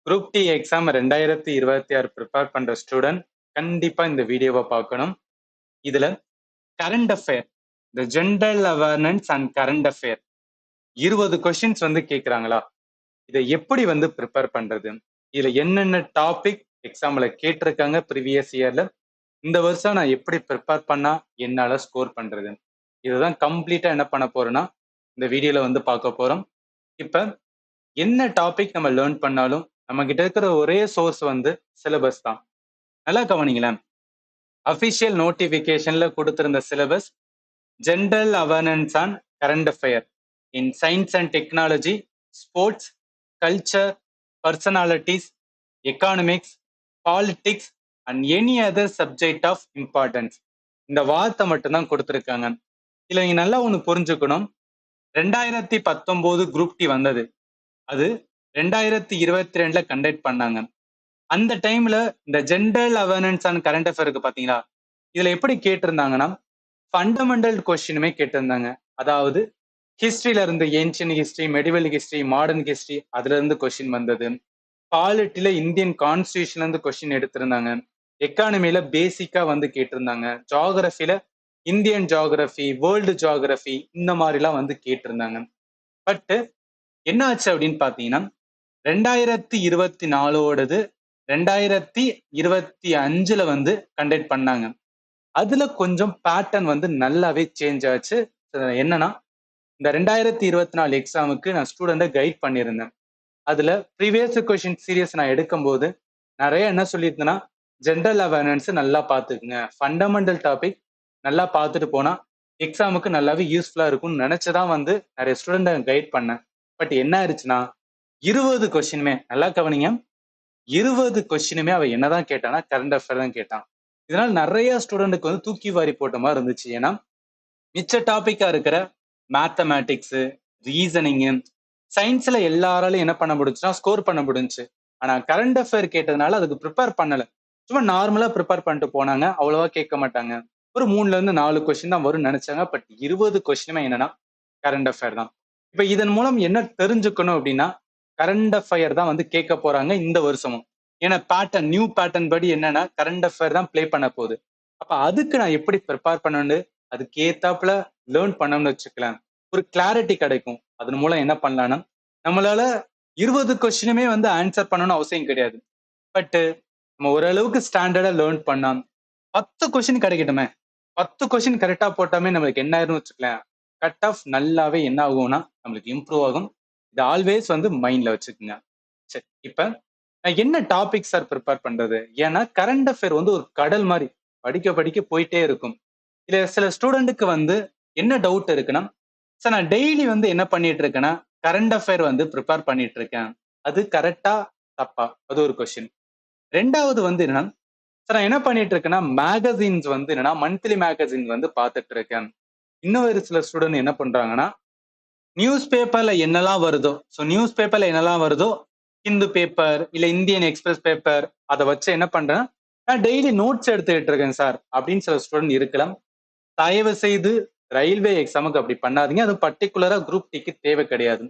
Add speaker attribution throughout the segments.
Speaker 1: Group D exam 2026 prepare பண்ற student கண்டிப்பா இந்த வீடியோவை பார்க்கணும். இதுல கரண்ட் அஃபேர், இந்த general awareness and current affair 20 questions கேக்குறாங்களா, இதை எப்படி ப்ரிப்பேர் பண்றது, இதுல என்னென்ன டாபிக் எக்ஸாம்ல கேட்டிருக்காங்க ப்ரீவியஸ் இயர்ல, இந்த வருஷம் நான் எப்படி ப்ரிப்பேர் பண்ணா என்னால ஸ்கோர் பண்றது, இதுதான் கம்ப்ளீட்டா என்ன பண்ண போறோம்னா இந்த வீடியோல பார்க்க போறோம். இப்ப என்ன டாபிக் நம்ம லேர்ன் பண்ணாலும் நம்ம கிட்ட இருக்கிற ஒரே சோர்ஸ் சிலபஸ் தான். நல்லா கவனிங்களேன். அபிஷியல் நோட்டிபிகேஷன்ல கொடுத்திருந்த syllabus general awareness and current affair in science and technology, sports, culture, personalities, economics, politics and any other subject of importance. இந்த வார்த்தை மட்டும்தான் கொடுத்திருக்காங்க. இதுல நீங்க நல்லா ஒண்ணு புரிஞ்சுக்கணும். 2019 குரூப் டி வந்தது, அது 2022 கண்டக்ட் பண்ணாங்க. அந்த டைம்ல இந்த ஜென்ரல் அவேர்னஸ் அண்ட் கரண்ட் அஃபேருக்கு பாத்தீங்களா, இதுல எப்படி கேட்டிருந்தாங்கன்னா ஃபண்டமெண்டல் கொஸ்டினுமே கேட்டிருந்தாங்க. அதாவது ஹிஸ்டரியில இருந்து ancient history, medieval history, modern history, அதுல இருந்து கொஸ்டின் வந்தது. பாலிட்டில இந்தியன் கான்ஸ்டியூஷன்ல இருந்து கொஸ்டின் எடுத்திருந்தாங்க. எக்கானமில பேசிக்கா கேட்டிருந்தாங்க. ஜியோகிரபில இந்தியன் ஜியோகிரபி, வேர்ல்டு ஜியோகிரபி, இந்த மாதிரிலாம் கேட்டிருந்தாங்க. பட் என்ன ஆச்சு அப்படின்னு பாத்தீங்கன்னா 2024ஓடது 2025ல கண்டக்ட் பண்ணாங்க. அதுல கொஞ்சம் பேட்டர்ன் நல்லாவே சேஞ்ச் ஆச்சு. என்னன்னா இந்த 2024 எக்ஸாமுக்கு நான் ஸ்டூடெண்ட்டை கைட் பண்ணியிருந்தேன். அதுல ப்ரீவியஸ் கொஸ்டின் சீரியஸ் நான் எடுக்கும் போது நிறைய என்ன சொல்லியிருந்தேன்னா, ஜென்ரல் அவேர்னஸ் நல்லா பார்த்துக்குங்க, ஃபண்டமெண்டல் டாபிக் நல்லா பார்த்துட்டு போனா எக்ஸாமுக்கு நல்லாவே யூஸ்ஃபுல்லா இருக்கும்னு நினைச்சுதான் நிறைய ஸ்டூடெண்ட்டை கைட் பண்ணேன். பட் என்ன ஆயிடுச்சுன்னா 20 கொஸ்டினுமே நல்லா கவனிங்க, 20 கொஸ்டினுமே அவ என்னதான் கேட்டானா கரண்ட் அஃபேர் தான் கேட்டான். இதனால நிறைய ஸ்டூடெண்ட்டுக்கு தூக்கி வாரி போட்ட மாதிரி இருந்துச்சு. ஏன்னா மிச்ச டாபிக்கா இருக்கிற மேத்தமேட்டிக்ஸ், ரீசனிங்கு, சயின்ஸ்ல எல்லாராலையும் என்ன பண்ண முடிஞ்சுன்னா ஸ்கோர் பண்ண முடிஞ்சுச்சு. ஆனா கரண்ட் அஃபேர் கேட்டதுனால அதுக்கு ப்ரிப்பேர் பண்ணல. சும்மா நார்மலா ப்ரிப்பேர் பண்ணிட்டு போனாங்க, அவ்வளவா கேட்க மாட்டாங்க. ஒரு 3ல இருந்து 4 கொஸ்டின் தான் வரும்னு நினைச்சாங்க. பட் 20 கொஸ்டினுமே என்னன்னா கரண்ட் அஃபேர் தான். இப்ப இதன் மூலம் என்ன தெரிஞ்சுக்கணும் அப்படின்னா, கரண்ட் அஃபேர் தான் கேட்க போறாங்க இந்த வருஷமும். ஏன்னா பேட்டர்ன், நியூ பேட்டர்ன் படி என்னன்னா கரண்ட் அஃபேர் தான் பிளே பண்ண போகுது. அப்ப அதுக்கு நான் எப்படி ப்ரிப்பேர் பண்ணணும், அதுக்கு ஏத்தாப்புல லேர்ன் பண்ணணும்னு வச்சுக்கலாம், ஒரு கிளாரிட்டி கிடைக்கும். அதன் மூலம் என்ன பண்ணலாம்னா, நம்மளால 20 கொஸ்டினுமே ஆன்சர் பண்ணணும்னு அவசியம் கிடையாது. பட் நம்ம ஓரளவுக்கு ஸ்டாண்டர்டா லேர்ன் பண்ணா 10 கொஸ்டின் கிடைக்கட்டுமே, 10 கொஸ்டின் கரெக்டா போட்டாமே நம்மளுக்கு என்ன ஆயிரும்னு வச்சுக்கலாம், கட் ஆஃப் நல்லாவே என்ன ஆகும்னா நம்மளுக்கு இம்ப்ரூவ் ஆகும். இது ஆல்வேஸ் மைண்ட்ல வச்சுக்கோங்க. சரி, இப்ப நான் என்ன டாபிக் சார் ப்ரிப்பேர் பண்றது? ஏன்னா கரண்ட் அஃபேர் ஒரு கடல் மாதிரி படிக்க படிக்க போயிட்டே இருக்கும். இதுல சில ஸ்டூடெண்ட்டுக்கு என்ன டவுட் இருக்குன்னா, சார் நான் டெய்லி என்ன பண்ணிட்டு இருக்கேன்னா கரண்ட் அஃபேர் ப்ரிப்பேர் பண்ணிட்டு இருக்கேன், அது கரெக்டா தப்பா? அது ஒரு கொஸ்டின். ரெண்டாவது என்னன்னா, சார் நான் என்ன பண்ணிட்டு இருக்கேன்னா மேகசின்ஸ் என்னன்னா மந்த்லி மேகசின் பார்த்துட்டு இருக்கேன். இன்னொரு சில ஸ்டூடெண்ட் என்ன பண்றாங்கன்னா, நியூஸ் பேப்பர்ல என்னெல்லாம் வருதோ, ஸோ நியூஸ் பேப்பர்ல என்னெல்லாம் வருதோ, ஹிந்து பேப்பர் இல்ல இந்தியன் எக்ஸ்பிரஸ் பேப்பர், அதை வச்சு என்ன பண்றேன், நான் டெய்லி நோட்ஸ் எடுத்துக்கிட்டு இருக்கேன் சார் அப்படின்னு சில ஸ்டூடெண்ட் இருக்கலாம். தயவு செய்து ரயில்வே எக்ஸாமுக்கு அப்படி பண்ணாதீங்க. அது பர்டிகுலரா குரூப் டிக்கு தேவை கிடையாது.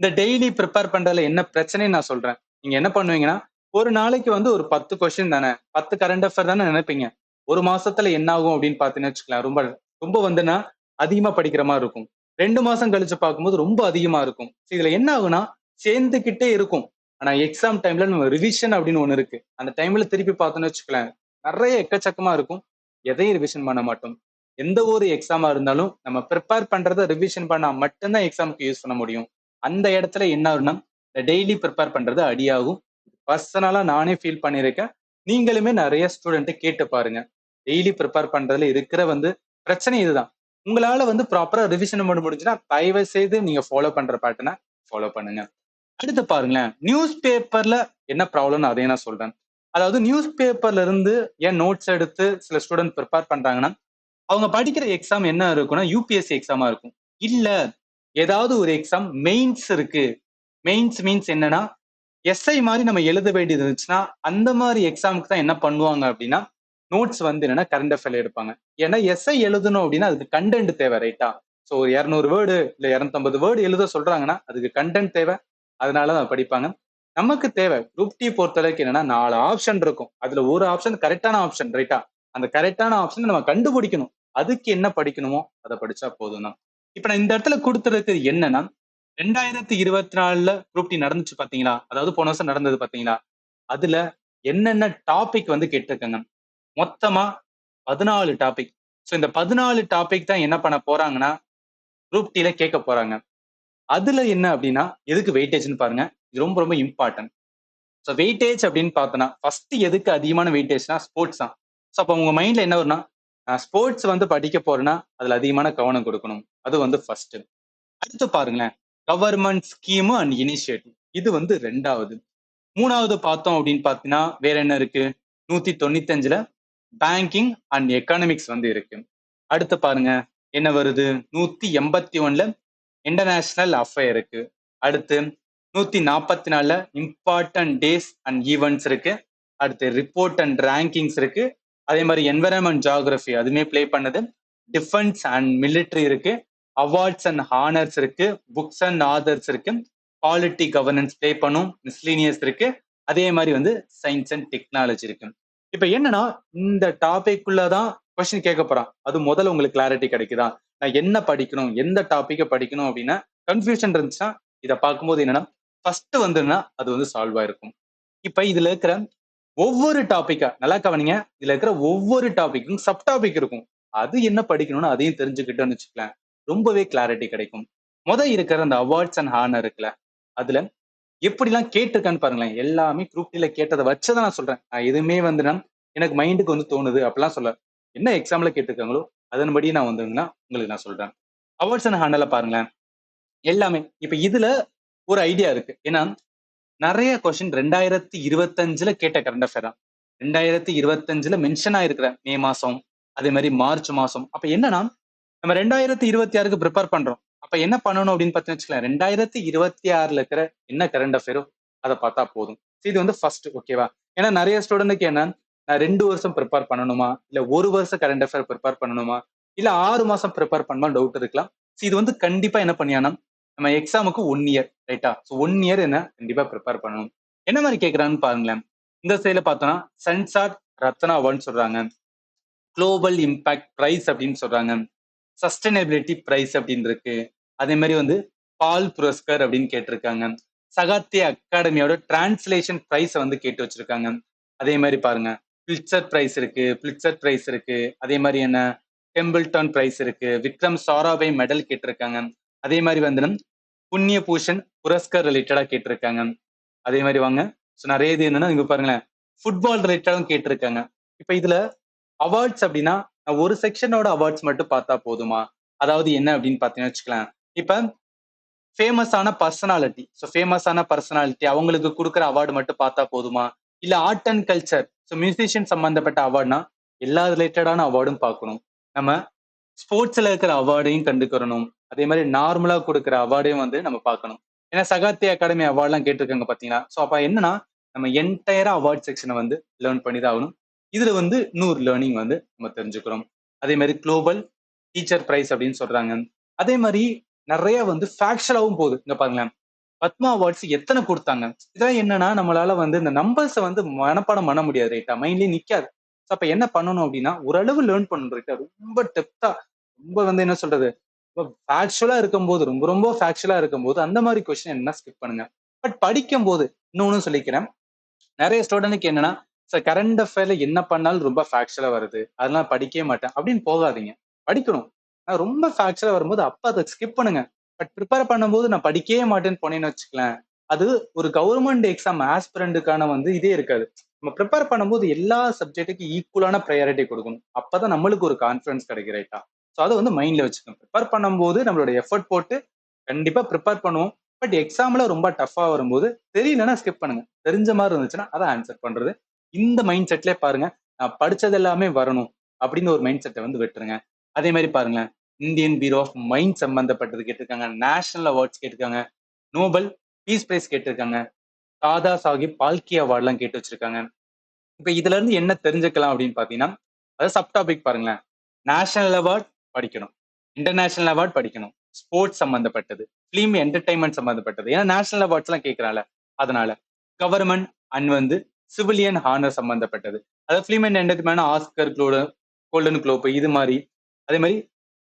Speaker 1: இந்த டெய்லி ப்ரிப்பேர் பண்றதுல என்ன பிரச்சனைன்னு நான் சொல்றேன். நீங்க என்ன பண்ணுவீங்கன்னா, ஒரு நாளைக்கு ஒரு 10 கொஸ்டின் தானே, 10 கரண்ட் அஃபேர் தானே நினைப்பீங்க. ஒரு மாசத்துல என்ன ஆகும் அப்படின்னு பாத்தீங்கன்னு வச்சுக்கலாம், ரொம்ப ரொம்ப அதிகமா படிக்கிற மாதிரி இருக்கும். 2 மாசம் கழிச்சு பார்க்கும்போது ரொம்ப அதிகமா இருக்கும். இதுல என்ன ஆகுனா சேர்ந்துகிட்டே இருக்கும். ஆனா எக்ஸாம் டைம்ல நம்ம ரிவிஷன் அப்படின்னு ஒண்ணு இருக்கு. அந்த டைம்ல திருப்பி பார்த்தோன்னு வச்சுக்கலாம், நிறைய எக்கச்சக்கமா இருக்கும். எதையும் ரிவிஷன் பண்ண மாட்டோம். எந்த ஒரு எக்ஸாமா இருந்தாலும் நம்ம ப்ரிப்பேர் பண்றதை ரிவிஷன் பண்ணா மட்டும்தான் எக்ஸாமுக்கு யூஸ் பண்ண முடியும். அந்த இடத்துல என்ன ஆகுனா டெய்லி ப்ரிப்பேர் பண்றது அடியாகும். பர்சனலா நானே ஃபீல் பண்ணியிருக்கேன். நீங்களுமே நிறைய ஸ்டூடெண்ட் கேட்டு பாருங்க. டெய்லி ப்ரிப்பேர் பண்றதுல இருக்கிற பிரச்சனை இதுதான். உங்களால ப்ராப்பரா ரிவிஷன் பண்ண முடிஞ்சுன்னா தயவு செய்து நீங்க ஃபாலோ பண்ற பேட்டர்னை ஃபாலோ பண்ணுங்க. அடுத்து பாருங்களேன், நியூஸ் பேப்பர்ல என்ன ப்ராப்ளம்னு அதையும் நான் சொல்றேன். அதாவது நியூஸ் பேப்பர்ல இருந்து ஏன் நோட்ஸ் எடுத்து சில ஸ்டூடெண்ட் ப்ரிப்பேர் பண்றாங்கன்னா, அவங்க படிக்கிற எக்ஸாம் என்ன இருக்கும்னா யூபிஎஸ்சி எக்ஸாமா இருக்கும். இல்ல ஏதாவது ஒரு எக்ஸாம் மெயின்ஸ் இருக்கு. மெயின்ஸ் மீன்ஸ் என்னன்னா, எஸ்ஐ மாதிரி நம்ம எழுத வேண்டியது இருந்துச்சுன்னா அந்த மாதிரி எக்ஸாமுக்கு தான் என்ன பண்ணுவாங்க அப்படின்னா, நோட்ஸ் என்னன்னா கரண்ட் அஃபேர் எடுப்பாங்க. ஏன்னா எஸ்ஐ எழுதணும் அப்படின்னா அதுக்கு கண்டென்ட் தேவை, ரைட்டா? ஸோ 200 வேர்டு இல்ல 250 வேர்டு எழுத சொல்றாங்கன்னா அதுக்கு கண்டென்ட் தேவை. அதனால தான் படிப்பாங்க. நமக்கு தேவை குரூப் டி பொறுத்தளவுக்கு என்னன்னா 4 ஆப்ஷன் இருக்கும். அதுல ஒரு ஆப்ஷன் கரெக்டான ஆப்ஷன் ரைட்டா? அந்த கரெக்டான ஆப்ஷன் நம்ம கண்டுபிடிக்கணும். அதுக்கு என்ன படிக்கணுமோ அத படிச்சா போதும் தான். இப்ப நான் இந்த இடத்துல குடுத்துருக்கு என்னன்னா 2024ல குரூப் டி நடந்துச்சு பாத்தீங்களா? அதாவது போன வருஷம் நடந்தது பாத்தீங்களா? அதுல என்னென்ன டாபிக் வந்து கேட்டிருக்காங்க. மொத்தமா 14 டாபிக். சோ இந்த 14 டாபிக் தான் என்ன பண்ண போறாங்கன்னா, குரூப் டில கேட்க போறாங்க. அதுல என்ன அப்டின்னா, எதுக்கு வெயிட்டேஜ்ன்னு பாருங்க. இது ரொம்ப ரொம்ப இம்பார்ட்டன்ட். சோ வெயிட்டேஜ் அப்படின்னு பார்த்தோம்னா, ஃபர்ஸ்ட் எதுக்கு அதிகமான வெயிட்டேஜ்னா ஸ்போர்ட்ஸ் தான். சோ அப்ப உங்க மைண்ட்ல என்ன வரும்னா, நான் ஸ்போர்ட்ஸ் வந்து படிக்க போறேன்னா, அதுல அதிகமான கவனம் கொடுக்கணும். அது வந்து ஃபர்ஸ்ட். அடுத்து பாருங்களேன், கவர்ன்மென்ட் ஸ்கீம் அண்ட் இனிஷியேட்டிவ். இது வந்து 2வது. 3வது பார்த்தோம் அப்படின்னு பார்த்தீங்கன்னா, வேற என்ன இருக்கு? 195ல பேங்கிங் அண்ட் எக்கனாமிக்ஸ் வந்து இருக்கு. அடுத்து பாருங்க, என்ன வருது? 181ல இன்டர்நேஷனல் அஃபேர் இருக்கு. அடுத்து 144ல இம்பார்ட்டன்ட் டேஸ் அண்ட் ஈவெண்ட்ஸ் இருக்கு. அடுத்து ரிப்போர்ட் அண்ட் ரேங்கிங்ஸ் இருக்கு. அதே மாதிரி என்விரான்மெண்ட் ஜியோகிராஃபி அதுமே ப்ளே பண்ணுது. டிஃபென்ஸ் அண்ட் மிலிட்டரி இருக்கு. அவார்ட்ஸ் அண்ட் ஹானர்ஸ் இருக்கு. புக்ஸ் அண்ட் ஆதர்ஸ் இருக்கு. பாலிட்டி கவர்னன்ஸ் ப்ளே பண்ணும். மிஸ்லீனியஸ் இருக்கு. அதே மாதிரி வந்து சயின்ஸ் அண்ட் டெக்னாலஜி இருக்கு. இப்ப என்னன்னா இந்த டாபிக் தான் கொஸ்டின் கேட்க போறான். அது முதல்ல உங்களுக்கு கிளாரிட்டி கிடைக்குதா? நான் என்ன படிக்கணும், எந்த டாபிக்கை படிக்கணும் அப்படின்னா கன்ஃபியூஷன் இருந்துச்சுன்னா இதை பார்க்கும்போது என்னன்னா ஃபர்ஸ்ட் வந்துன்னா அது வந்து சால்வ் ஆயிருக்கும். இப்ப இதுல இருக்கிற ஒவ்வொரு டாபிக்கா நல்லா கவனிங்க. இதுல இருக்கிற ஒவ்வொரு டாபிக்கும் சப் டாபிக் இருக்கும். அது என்ன படிக்கணும்னு அதையும் தெரிஞ்சுக்கிட்டோம்னு வச்சுக்கலாம், ரொம்பவே கிளாரிட்டி கிடைக்கும். இருக்கிற அந்த அவார்ட்ஸ் அண்ட் ஹானர் இருக்குல்ல, அதுல எப்படிலாம் கேட்டிருக்கான்னு பாருங்களேன். எல்லாமே குரூப் டில கேட்டதை வச்சுதான் நான் சொல்றேன். நான் எதுவுமே வந்து எனக்கு மைண்டுக்கு வந்து தோணுது அப்படிலாம் சொல்ல. என்ன எக்ஸாம்ல கேட்டிருக்காங்களோ அதன்படி நான் வந்துங்கன்னா உங்களுக்கு நான் சொல்றேன். அவார்ட்ஸ் அண்ட் ஹானர்ல பாருங்களேன், எல்லாமே இப்ப இதுல ஒரு ஐடியா இருக்கு. ஏன்னா நிறைய கொஸ்டின் 2025ல கேட்ட கரண்ட் அஃபேர் தான். 2025ல மென்ஷன் ஆயிருக்கிற மே மாசம், அதே மாதிரி மார்ச் மாசம். அப்ப என்னன்னா நம்ம 2026க்கு ப்ரிப்பேர் பண்றோம். அப்ப என்ன பண்ணணும் அப்படின்னு பார்த்தீங்கன்னு வச்சுக்கலாம், 2026ல இருக்கிற என்ன கரண்ட் அஃபேரோ அதை பார்த்தா போதும். இது வந்து ஃபர்ஸ்ட் ஓகேவா? ஏன்னா நிறைய ஸ்டூடெண்ட்க்கு என்ன, நான் 2 வருஷம் ப்ரிப்பேர் பண்ணணுமா, இல்ல 1 வருஷம் கரண்ட் அஃபேர் ப்ரிப்பேர் பண்ணணுமா, இல்ல 6 மாசம் ப்ரிப்பேர் பண்ணுமா டவுட் இருக்கலாம். இது வந்து கண்டிப்பா என்ன பண்ணியானா நம்ம எக்ஸாமுக்கு 1 இயர் ரைட்டா? 1 இயர் என்ன கண்டிப்பா ப்ரிப்பேர் பண்ணணும். என்ன மாதிரி கேட்கறான்னு பாருங்களேன். இந்த சைடுல பார்த்தோம்னா சென்சார் ரத்னா அவார்ட்னு சொல்றாங்க, குளோபல் இம்பாக்ட் பிரைஸ் அப்படின்னு சொல்றாங்க, சஸ்டைனபிலிட்டி பிரைஸ் அப்படின்னு இருக்கு. அதே மாதிரி வந்து பால் புரஸ்கர் அப்படின்னு கேட்டிருக்காங்க. சகாத்திய அகாடமியோட டிரான்ஸ்லேஷன் பிரைஸ் வந்து கேட்டு வச்சிருக்காங்க. அதே மாதிரி பாருங்க, பிளிட்சர் பிரைஸ் இருக்கு, பிளிட்சர் பிரைஸ் இருக்கு. அதே மாதிரி என்ன டெம்பிள்டன் பிரைஸ் இருக்கு, விக்ரம் சாராபாய் மெடல் கேட்டிருக்காங்க. அதே மாதிரி வந்து புண்ணிய பூஷன் புரஸ்கர் ரிலேட்டடா கேட்டிருக்காங்க. அதே மாதிரி வாங்க, நிறைய இது என்னன்னா இங்க பாருங்களேன், ஃபுட்பால் ரிலேட்டடும் கேட்டிருக்காங்க. இப்ப இதுல அவார்ட்ஸ் அப்படின்னா ஒரு செக்ஷனோட அவார்ட்ஸ் மட்டும் பார்த்தா போதுமா? அதாவது என்ன அப்படின்னு பாத்தீங்கன்னா வச்சுக்கலாம், இப்ப ஃபேமஸான பர்சனாலிட்டி, ஸோ ஃபேமஸான பர்சனாலிட்டி அவங்களுக்கு கொடுக்குற அவார்டு மட்டும் பார்த்தா போதுமா? இல்ல art and culture, so musician சம்பந்தப்பட்ட அவார்ட்னா எல்லா ரிலேட்டடான அவார்டும் பார்க்கணும். நம்ம ஸ்போர்ட்ஸ்ல இருக்கிற அவார்டையும் கண்டுக்கிறணும். அதே மாதிரி நார்மலா கொடுக்குற அவார்டையும் வந்து நம்ம பார்க்கணும். ஏன்னா சகாத்திய அகாடமி அவார்ட்லாம் கேட்டிருக்காங்க பாத்தீங்களா? ஸோ அப்ப என்னன்னா நம்ம என்டையரா அவார்ட் செக்ஷனை வந்து லேர்ன் பண்ணி தான் ஆகணும். இதுல வந்து இன்னொரு லேர்னிங் வந்து நம்ம தெரிஞ்சுக்கிறோம். அதே மாதிரி குளோபல் டீச்சர் பிரைஸ் அப்படின்னு சொல்றாங்க. அதே மாதிரி நிறைய வந்து ஃபேக்சுவலாவும் போகுது. இங்க பாருங்களேன், பத்மா அவார்ட்ஸ் எத்தனை கொடுத்தாங்க. இதெல்லாம் என்னன்னா நம்மளால வந்து இந்த நம்பர்ஸை வந்து மனப்பாடம் பண்ண முடியாது ரைட்டா, மைண்ட்லயே நிக்காது. அப்ப என்ன பண்ணணும் அப்படின்னா ஓரளவு லேர்ன் பண்ணணும் ரைட்டா. ரொம்ப டெப்தா, ரொம்ப வந்து என்ன சொல்றது, ஃபேக்சுவலா இருக்கும்போது, ரொம்ப ரொம்ப ஃபேக்சுவலா இருக்கும்போது அந்த மாதிரி கொஸ்டின் என்ன ஸ்கிப் பண்ணுங்க. பட் படிக்கும் போது இன்னொன்னு சொல்லிக்கிறேன், நிறைய ஸ்டூடெண்ட்க்கு என்னன்னா சார் கரண்ட் அஃபேர்ல என்ன பண்ணாலும் ரொம்ப ஃபேக்சுவலா வருது, அதெல்லாம் படிக்கவே மாட்டேன் அப்படின்னு போகாதீங்க. படிக்கணும். ரொம்ப ஃபேக்சுவலா வரும்போது அப்ப அதை ஸ்கிப் பண்ணுங்க. பட் ப்ரிப்பேர் பண்ணும்போது நான் படிக்கவே மாட்டேன்னு போனேன்னு வச்சுக்கலாம், அது ஒரு கவர்மெண்ட் எக்ஸாம் ஆஸ்பிரண்ட்டுக்கான வந்து இதே இருக்காது. நம்ம ப்ரிப்பேர் பண்ணும்போது எல்லா சப்ஜெக்ட்டுக்கு ஈக்குவலான ப்ரையாரிட்டி கொடுக்கணும். அப்பதான் நம்மளுக்கு ஒரு கான்ஃபிடன்ஸ் கிடைக்கும் ரைட்டா. ஸோ அதை வந்து மைண்ட்ல வச்சுக்கணும். ப்ரிப்பேர் பண்ணும்போது நம்மளோட எஃபர்ட் போட்டு கண்டிப்பா ப்ரிப்பேர் பண்ணுவோம். பட் எக்ஸாம்ல ரொம்ப டஃபா வரும்போது தெரியலன்னா ஸ்கிப் பண்ணுங்க. தெரிஞ்ச மாதிரி இருந்துச்சுன்னா அதை ஆன்சர் பண்றது. இந்த மைண்ட் செட்லயே பாருங்க, நான் படிச்சது எல்லாமே வரணும் அப்படின்னு ஒரு மைண்ட் செட்டை வந்து விட்டுருங்க. அதே மாதிரி பாருங்க, இந்தியன் பியூரோ ஆஃப் மைண்ட் சம்பந்தப்பட்டது கேட்டிருக்காங்க, நேஷனல் அவார்ட்ஸ் கேட்டிருக்காங்க, நோபல் பீஸ் பிரைஸ் கேட்டிருக்காங்க, தாதா சாஹிப் பால்கே அவார்ட்லாம் கேட்டு வச்சிருக்காங்க. இப்ப இதுல இருந்து என்ன தெரிஞ்சுக்கலாம் அப்படின்னு பாத்தீங்கன்னா, அதாவது சப் டாபிக் பாருங்களேன். நேஷனல் அவார்ட் படிக்கணும், இன்டர்நேஷனல் அவார்ட் படிக்கணும், ஸ்போர்ட்ஸ் சம்பந்தப்பட்டது, பிலிம் என்டர்டைன்மெண்ட் சம்பந்தப்பட்டது. ஏன்னா நேஷனல் அவார்ட்ஸ் எல்லாம் கேட்கறாங்க. அதனால கவர்மெண்ட் அண்ட் வந்து சிவிலியன் ஹானர் சம்பந்தப்பட்டது. அதாவது film and entertainment Oscar golden globe இது மாதிரி. அதே மாதிரி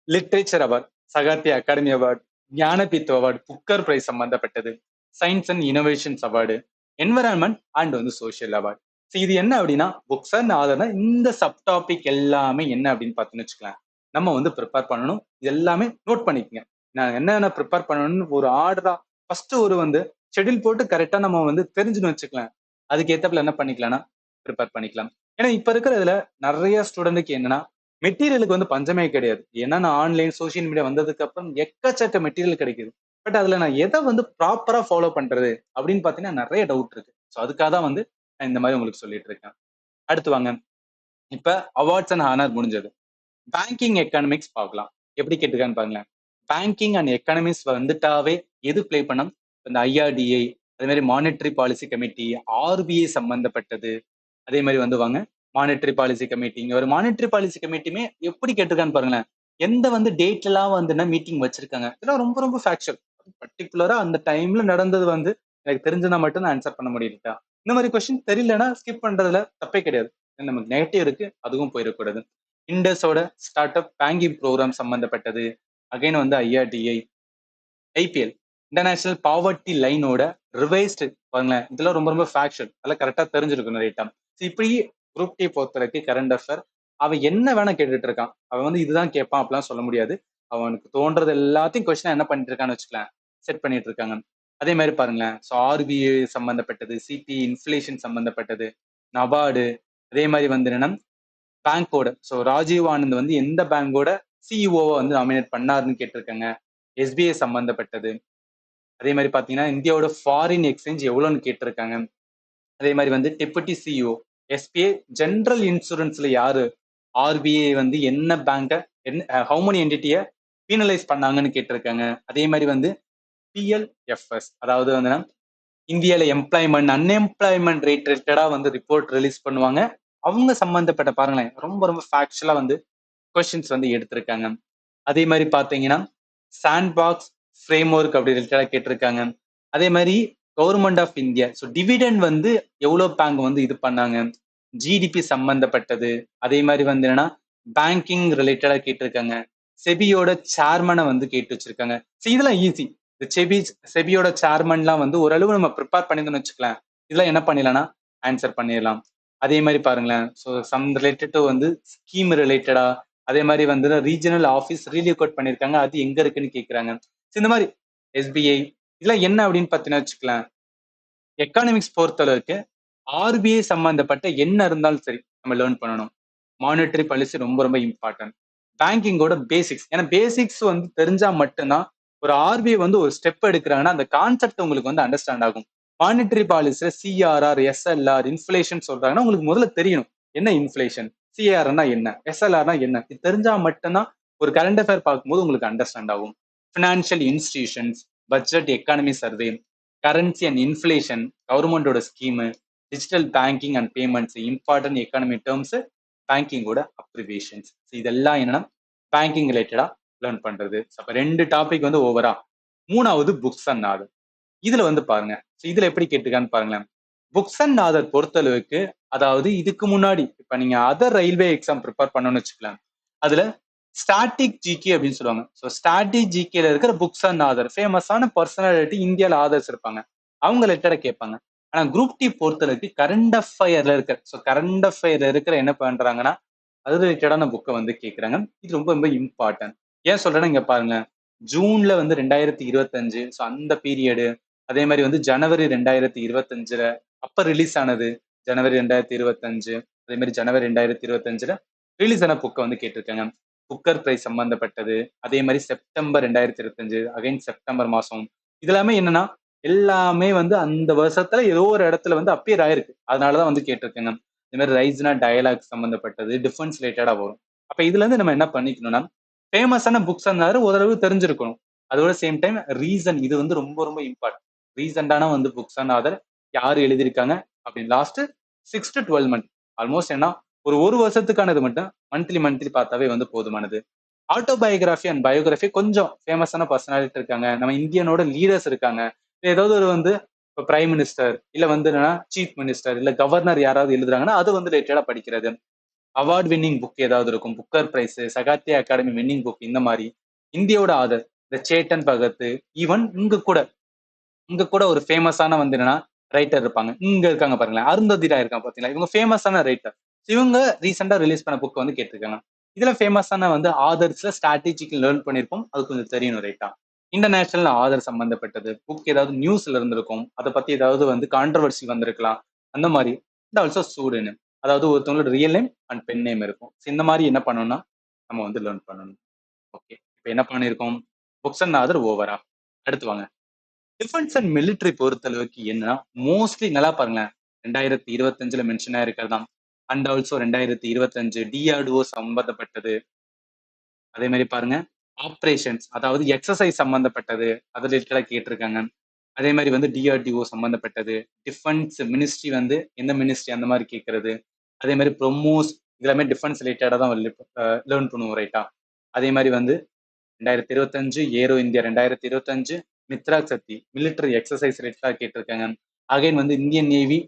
Speaker 1: literature award, Sahitya Akademi award, Jnanpith award, Booker prize சம்பந்தப்பட்டது, science and innovations award, environment and வந்து சோஷியல் அவார்டு. இது என்ன அப்படின்னா புக்ஸ் அண்ட் ஆதர்னா இந்த சப் டாபிக் எல்லாமே என்ன அப்படின்னு பார்த்துன்னு வச்சுக்கலாம். நம்ம வந்து ப்ரிப்பேர் பண்ணணும். இது எல்லாமே நோட் பண்ணிக்கங்க. நான் என்னென்ன ப்ரிப்பேர் பண்ணணும்னு ஒரு ஆர்டரா ஃபர்ஸ்ட் ஒரு வந்து ஷெட்யூல் போட்டு கரெக்டா நம்ம வந்து தெரிஞ்சுன்னு வச்சுக்கலாம். அதுக்கு ஏத்தப்பல என்ன பண்ணிக்கலாம்னா ப்ரிப்பேர் பண்ணிக்கலாம். ஏன்னா இப்ப இருக்கிறதுல நிறைய ஸ்டூடெண்ட்டுக்கு என்னன்னா மெட்டீரியலுக்கு வந்து பஞ்சமே கிடையாது. ஏன்னா நான் ஆன்லைன் சோசியல் மீடியா வந்ததுக்கு அப்புறம் எக்கச்சக்க மெட்டீரியல் கிடைக்குது. பட் அதுல நான் எதை வந்து ப்ராப்பரா ஃபாலோ பண்றது அப்படின்னு பாத்தீங்கன்னா நிறைய டவுட் இருக்கு. ஸோ அதுக்காக தான் வந்து நான் இந்த மாதிரி உங்களுக்கு சொல்லிட்டு இருக்கேன். அடுத்து வாங்க, இப்ப அவார்ட்ஸ் அண்ட் ஹானர் முடிஞ்சது. பேங்கிங் எக்கனாமிக்ஸ் பார்க்கலாம். எப்படி கேட்டுக்கான்னு பாருங்களேன். பேங்கிங் அண்ட் எக்கனாமிக்ஸ் வந்துட்டாவே எது பிளே பண்ணும்? இந்த ஐஆர்டிஐ, அதே மாதிரி மானிட்டரி பாலிசி கமிட்டி, ஆர்பிஐ சம்பந்தப்பட்டது. அதே மாதிரி வந்து வாங்க மானிட்டரி பாலிசி கமிட்டி. இங்க ஒரு மானிட்டரி பாலிசி கமிட்டியுமே எப்படி கேட்டிருக்கான்னு பாருங்களேன். எந்த வந்து டேட் எல்லாம் வந்து மீட்டிங் வச்சிருக்காங்க. இதெல்லாம் ரொம்ப ரொம்ப ஃபேக்சுவல். பர்டிகுலரா அந்த டைம்ல நடந்தது வந்து எனக்கு தெரிஞ்சதா மட்டும் தான் ஆன்சர் பண்ண முடியுதா. இந்த மாதிரி கொஸ்டின் தெரியலன்னா ஸ்கிப் பண்றதுல தப்பே கிடையாது. நமக்கு நெகட்டிவ் இருக்கு, அதுவும் போயிடக்கூடாது. இண்டஸோட ஸ்டார்ட் அப் பேங்கிங் ப்ரோக்ராம் சம்பந்தப்பட்டது. அகைன் வந்து ஐஆர்டிஐ, ஐபிஎல் இன்டர்நேஷனல் பாவர்ட்டி லைனோட ரிவைஸ்டு பாருங்களேன். இதெல்லாம் ரொம்ப ரொம்ப ஃபேக்சுவல். அதெல்லாம் கரெக்டா தெரிஞ்சிருக்கணும் ரைட்டா. இப்படி குரூப் டி பொறுத்தவரைக்கும் கரண்ட் அஃபேர் அவன் என்ன வேணா கேட்டுட்டு இருக்கான். அவன் வந்து இதுதான் கேட்பான் அப்படிலாம் சொல்ல முடியாது. அவனுக்கு தோன்றது எல்லாத்தையும் கொஸ்டின் என்ன பண்ணிட்டு இருக்கான்னு வச்சுக்கலாம், செட் பண்ணிட்டு இருக்காங்க. அதே மாதிரி பாருங்களேன். ஸோ ஆர்பிஐ சம்பந்தப்பட்டது, சிபி இன்ஃபிளேஷன் சம்பந்தப்பட்டது, நபார்டு, அதே மாதிரி வந்து என்னன்னா பேங்கோட ஸோ ராஜீவ் ஆனந்த் வந்து எந்த பேங்கோட சிஇஓவை வந்து நாமினேட் பண்ணாருன்னு கேட்டிருக்காங்க. எஸ்பிஐ சம்பந்தப்பட்டது. அதே மாதிரி பாத்தீங்கன்னா இந்தியாவோட ஃபாரின் எக்ஸ்சேஞ்ச் எவ்வளோன்னு கேட்டிருக்காங்க. அதே மாதிரி வந்து டெபுட்டி சிஇஓ எஸ்பிஐ ஜெனரல் இன்சூரன்ஸ்ல யாரு, ஆர்பிஐ வந்து என்ன பேங்க என்ன ஹவு மெனி என்டிட்டியை பீனலைஸ் பண்ணாங்கன்னு கேட்டிருக்காங்க. அதே மாதிரி வந்து பிஎல்எஃப்எஸ் அதாவது வந்து இந்தியால எம்ப்ளாய்மெண்ட் அன்எம்ப்ளாய்மெண்ட் ரேட் ரிலேட்டடா வந்து ரிப்போர்ட் ரிலீஸ் பண்ணுவாங்க. அவங்க சம்பந்தப்பட்ட பாருங்களேன் ரொம்ப ரொம்ப ஃபேக்சுவலா வந்து கொஸ்டின்ஸ் வந்து எடுத்திருக்காங்க. அதே மாதிரி பாத்தீங்கன்னா சாண்ட் பாக்ஸ் ஃப்ரேம் ஒர்க் அப்படி ரிலேட்டடா கேட்டிருக்காங்க. அதே மாதிரி government of India so dividend வந்து எவ்வளவு பேங்க் வந்து இது பண்ணாங்க, ஜிடிபி சம்பந்தப்பட்டது. அதே மாதிரி வந்து என்னன்னா பேங்கிங் ரிலேட்டடா கேட்டிருக்காங்க. செபியோட சேர்மனை வந்து கேட்டு வச்சிருக்காங்க. இதெல்லாம் ஈஸி. இந்த செபியோட சேர்மன்லாம் வந்து ஓரளவு நம்ம ப்ரிப்பேர் பண்ணிருந்தோம்னு வச்சுக்கலாம். இதெல்லாம் என்ன பண்ணிடலாம்னா ஆன்சர் பண்ணிடலாம். அதே மாதிரி பாருங்களேன். ஸோ சம் ரிலேட்டட் டு வந்து ஸ்கீம் ரிலேட்டடா, அதே மாதிரி வந்து ரீஜனல் ஆஃபீஸ் ரீலோகேட் பண்ணிருக்காங்க, அது எங்க இருக்குன்னு கேட்கறாங்க. இந்த மாதிரி எஸ்பிஐ இதெல்லாம் என்ன அப்படின்னு பார்த்தீங்கன்னா வச்சுக்கலாம். எக்கானமிக்ஸ் பொறுத்தளவுக்கு ஆர்பிஐ சம்பந்தப்பட்ட என்ன இருந்தாலும் சரி நம்ம லேர்ன் பண்ணணும். மானிட்டரி பாலிசி ரொம்ப ரொம்ப இம்பார்ட்டன்ட். பேங்கிங்கோட பேசிக்ஸ், ஏன்னா பேசிக்ஸ் வந்து தெரிஞ்சா மட்டும்தான் ஒரு ஆர்பிஐ வந்து ஒரு ஸ்டெப் எடுக்கிறாங்கன்னா அந்த கான்செப்ட் உங்களுக்கு வந்து அண்டர்ஸ்டாண்ட் ஆகும். மானிட்டரி பாலிசியில சிஆர்ஆர், எஸ்எல்ஆர், இன்ஃபிளேஷன் சொல்றாங்கன்னா உங்களுக்கு முதல்ல தெரியணும் என்ன இன்ஃபிளேஷன், சிஆர்னா என்ன, எஸ்எல்ஆர்னா என்ன. இது தெரிஞ்சா மட்டும்தான் ஒரு கரண்ட் அஃபேர் பார்க்கும்போது உங்களுக்கு அண்டர்ஸ்டாண்ட் ஆகும். Financial institutions, budget, economy survey, currency and inflation, கவர்மெண்டோட scheme, digital banking and payments, important economy terms, பேங்கிங்கோட அப்ரிவேஷன்ஸ். இதெல்லாம் என்னன்னா பேங்கிங் ரிலேட்டடா லேர்ன் பண்றது. அப்ப 2 டாபிக் வந்து ஓவரா. 3வது புக்ஸ் அண்ட் ஆதர். இதுல வந்து பாருங்க. இதுல எப்படி கேட்டுக்கான்னு பாருங்களேன். புக்ஸ் அண்ட் ஆதர் பொறுத்தளவுக்கு அதாவது இதுக்கு முன்னாடி இப்ப நீங்க அதர் ரயில்வே எக்ஸாம் ப்ரிப்பேர் பண்ணணும்னு வச்சுக்கலாம். அதுல ஸ்டாட்டிக் ஜிகே அப்படின்னு சொல்லுவாங்க. ஸோ ஸ்டாட்டிக் ஜிகேல இருக்கிற புக்ஸ் அண்ட் ஆதர் ஃபேமஸான பர்சனாலிட்டி இந்தியால ஆதர்ஸ் இருப்பாங்க. அவங்க ரிலேட்டடா கேட்பாங்க. ஆனா குரூப் டி பொறுத்தளவுக்கு கரண்ட் அஃபயர்ல இருக்கிற கரண்ட் அஃபயர்ல இருக்கிற என்ன பண்றாங்கன்னா அது ரிலேட்டடான புக்கை வந்து கேட்கறாங்க. இது ரொம்ப ரொம்ப இம்பார்ட்டன்ட். ஏன் சொல்றேன்னா இங்க பாருங்க. ஜூன்ல வந்து 2025 ஸோ அந்த பீரியடு, அதே மாதிரி வந்து ஜனவரி 2025ல அப்ப ரிலீஸ் ஆனது, ஜனவரி 2025, அதே மாதிரி ஜனவரி 2025ல ரிலீஸ் ஆன புக்கை வந்து கேட்டிருக்காங்க. புக்கர் பிரைஸ் சம்பந்தப்பட்டது. அதே மாதிரி செப்டம்பர் 2025 அகைன் செப்டம்பர் மாசம். இது எல்லாமே என்னன்னா எல்லாமே வந்து அந்த வருஷத்துல ஏதோ ஒரு இடத்துல வந்து அப்பியர் ஆயிருக்கு. அதனாலதான் வந்து கேட்டிருக்கேங்க. இந்த மாதிரி ரைஸ்னா டயலாக் சம்பந்தப்பட்டது, டிஃபென்ஸ் ரிலேட்டடா வரும். அப்ப இதுல இருந்து நம்ம என்ன பண்ணிக்கணும்னா ஃபேமஸான புக்ஸ் இருந்தாரு ஓரளவு தெரிஞ்சிருக்கணும். அதோட சேம் டைம் ரீசன் இது வந்து ரொம்ப ரொம்ப இம்பார்ட்டன்ட். ரீசன்டான வந்து புக்ஸ் அண்ட் ஆதர் யாரு எழுதியிருக்காங்க அப்படின்னு லாஸ்ட் 6 to 12 மந்த் ஆல்மோஸ்ட் என்ன ஒரு வருஷத்துக்கானது மட்டும் மந்த்லி பார்த்தாவே வந்து போதுமானது. ஆட்டோபயோகிராஃபி அண்ட் பயோகிராஃபி கொஞ்சம் ஃபேமஸான பர்சனாலிட்டி இருக்காங்க, நம்ம இந்தியனோட லீடர்ஸ் இருக்காங்க, ஏதாவது ஒரு வந்து இப்போ பிரைம் மினிஸ்டர் இல்ல வந்து என்னன்னா சீஃப் மினிஸ்டர் இல்ல கவர்னர் யாராவது எழுதுறாங்கன்னா அது வந்து ரிலேட்டடா படிக்கிறது. அவார்ட் வின்னிங் புக் ஏதாவது இருக்கும், Booker prize, Sahitya Akademi winning book, இந்த மாதிரி இந்தியோட ஆதர் இந்த சேட்டன் பகத், ஈவன் இங்க கூட ஒரு ஃபேமஸான வந்து என்னன்னா ரைட்டர் இருப்பாங்க. இங்க இருக்காங்க பாருங்களேன், அருந்ததி ராய் இருக்காங்க பாத்தீங்களா, இவங்க ஃபேமஸான ரைட்டர். இவங்க ரீசெண்டா ரிலீஸ் பண்ண புக் வந்து கேட்டிருக்காங்க. இதுல ஃபேமஸான வந்து ஆதர்ஸ்ல ஸ்ட்ராட்டஜிக்கு லேர்ன் பண்ணிருப்போம், அது கொஞ்சம் தெரியணும் ரைட்டா. இன்டர்நேஷனல் ஆதர் சம்பந்தப்பட்டது புக் ஏதாவது நியூஸ்ல இருந்திருக்கும், அதை பத்தி ஏதாவது வந்து கான்ட்ரவர்சி வந்திருக்கலாம், அந்த மாதிரி. அண்ட் ஆல்சோ சூடனேம், அதாவது ஒருத்தவங்களோட real name and pen name இருக்கும். இந்த மாதிரி என்ன பண்ணணும்னா நம்ம வந்து லேர்ன் பண்ணணும். ஓகே, இப்போ என்ன பண்ணிருக்கோம், புக்ஸ் அண்ட் ஆதர் ஓவரா. அடுத்து வாங்க, டிஃபென்ஸ் அண்ட் மிலிட்டரி பொறுத்தளவுக்கு என்னன்னா மோஸ்ட்லி நல்லா பாருங்களேன், 2025ல மென்ஷன் ஆயிருக்கிறதாம். அண்ட் ஆல்சோ 2025 டிஆர்டிஓ சம்பந்தப்பட்டது. அதே மாதிரி பாருங்க, ஆப்ரேஷன்ஸ் அதாவது எக்ஸசைஸ் சம்பந்தப்பட்டது, அது ரிலேட்டடா கேட்டிருக்காங்க. அதே மாதிரி வந்து டிஆர்டிஓ சம்பந்தப்பட்டது, டிஃபென்ஸ் மினிஸ்ட்ரி வந்து எந்த மினிஸ்ட்ரி அந்த மாதிரி கேட்கறது. அதே மாதிரி ப்ரொமோஸ், இதெல்லாமே டிஃபென்ஸ் ரிலேட்டடா தான் லேர்ன் பண்ணுவோம் ரைட்டா. அதே மாதிரி வந்து 2025 ஏரோ இந்தியா, 2025 மித்ராக் சக்தி மிலிட்டரி எக்ஸசைஸ் ரிலேட்டடா கேட்டிருக்காங்க. அகைன் வந்து இந்தியன் நேவி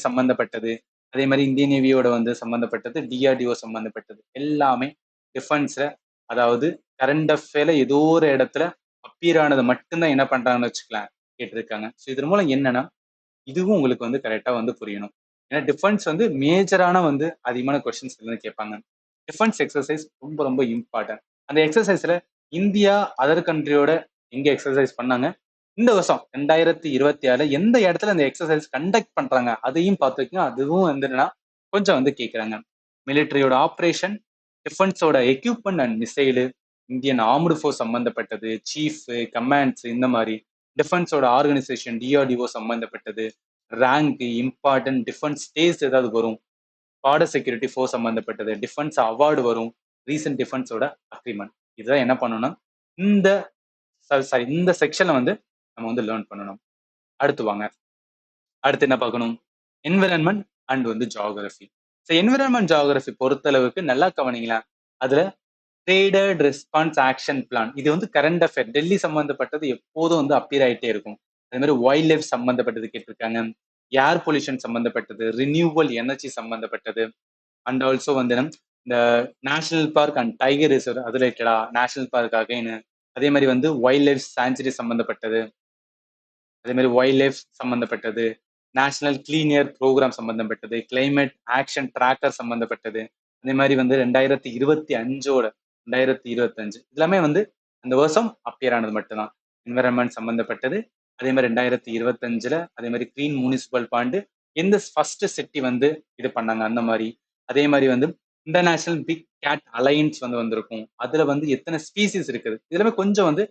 Speaker 1: சம்பந்தப்பட்டது. அதே மாதிரி இந்தியன் நேவியோட வந்து சம்பந்தப்பட்டது, டிஆர்டிஓ சம்பந்தப்பட்டது, எல்லாமே டிஃபென்ஸ்ல, அதாவது கரண்ட் அஃபேர்ல ஏதோ ஒரு இடத்துல அப்பியர் ஆனது மட்டும்தான் என்ன பண்றாங்கன்னு வச்சுக்கலாம் கேட்டிருக்காங்க. ஸோ இதன் மூலம் என்னன்னா இதுவும் உங்களுக்கு வந்து கரெக்டா வந்து புரியணும். ஏன்னா டிஃபென்ஸ் வந்து மேஜரான வந்து அதிகமான கொஸ்டின்ஸ் வந்து கேட்பாங்க. டிஃபென்ஸ் எக்ஸசைஸ் ரொம்ப ரொம்ப இம்பார்ட்டன்ட். அந்த எக்ஸசைஸ்ல இந்தியா அதர் கண்ட்ரியோட எங்க எக்ஸசைஸ் பண்ணாங்க, இந்த வருஷம் 2026 எந்த இடத்துல அந்த எக்ஸசைஸ் கண்டக்ட் பண்றாங்க அதையும் பார்த்துக்கங்க. அதுவும் வந்து என்னன்னா கொஞ்சம் வந்து கேட்கறாங்க. மிலிட்டரியோட ஆப்ரேஷன், டிஃபென்ஸோட equipment and missile, Indian armed force சம்பந்தப்பட்டது, சீஃப், கமாண்ட்ஸ், இந்த மாதிரி டிஃபென்ஸோட ஆர்கனைசேஷன், டிஆர்டிஓ சம்பந்தப்பட்டது, ரேங்க், இம்பார்ட்டன்ட் டிஃபென்ஸ் ஸ்டேஸ் ஏதாவது வரும், பார்டர் செக்யூரிட்டி ஃபோர்ஸ் சம்பந்தப்பட்டது, டிஃபென்ஸ் அவார்டு வரும், ரீசன்ட் டிஃபென்ஸோட அக்ரிமெண்ட். இதுதான் என்ன பண்ணணும்னா இந்த இந்த செக்ஷன்ல வந்து நம்ம வந்து லேர்ன் பண்ணணும். அடுத்து வாங்க, அடுத்து என்ன பார்க்கணும், என்விரான்மெண்ட் அண்ட் வந்து ஜியாகிரபி. ஸோ என்விரான்மெண்ட் ஜியாகிரபி பொறுத்தளவுக்கு நல்லா கவனிங்களா, அதுல ட்ரேடட் ரெஸ்பான்ஸ் ஆக்ஷன் பிளான், இது வந்து கரண்ட் அஃபேர், டெல்லி சம்பந்தப்பட்டது எப்போதும் வந்து அப்பியர் ஆயிட்டே இருக்கும். அதே மாதிரி வைல்ட் லைஃப் சம்பந்தப்பட்டது கேட்டிருக்காங்க, ஏர் பொல்யூஷன் சம்பந்தப்பட்டது, ரினியூவல் எனர்ஜி சம்பந்தப்பட்டது, அண்ட் ஆல்சோ வந்து இந்த national park and tiger reserve அது ரிலேட்டடா, நேஷனல் பார்க் அகைன். அதே மாதிரி வந்து வைல்ட் லைஃப் சான்ச்சுரி சம்பந்தப்பட்டது, அதே மாதிரி வைல்ட் லைஃப் சம்பந்தப்பட்டது, நேஷனல் கிளீன் ஏர் ப்ரோக்ராம் சம்பந்தப்பட்டது, கிளைமேட் ஆக்ஷன் ட்ராக்கர் சம்பந்தப்பட்டது. அதே மாதிரி வந்து 2025 எல்லாமே வந்து அந்த வருஷம் அப்பியர் ஆனது மட்டும்தான், என்விரான்மெண்ட் சம்பந்தப்பட்டது. அதே மாதிரி 2025 அதே மாதிரி கிளீன் முனிசிபல் பாண்டு எந்த ஃபர்ஸ்ட் சிட்டி வந்து இது பண்ணாங்க அந்த மாதிரி. அதே மாதிரி வந்து இன்டர்நேஷனல் பிக் கேட் அலையன்ஸ் வந்து வந்திருக்கும், அதுல வந்து எத்தனை ஸ்பீசிஸ் இருக்குது, இதெல்லாமே கொஞ்சம் வந்து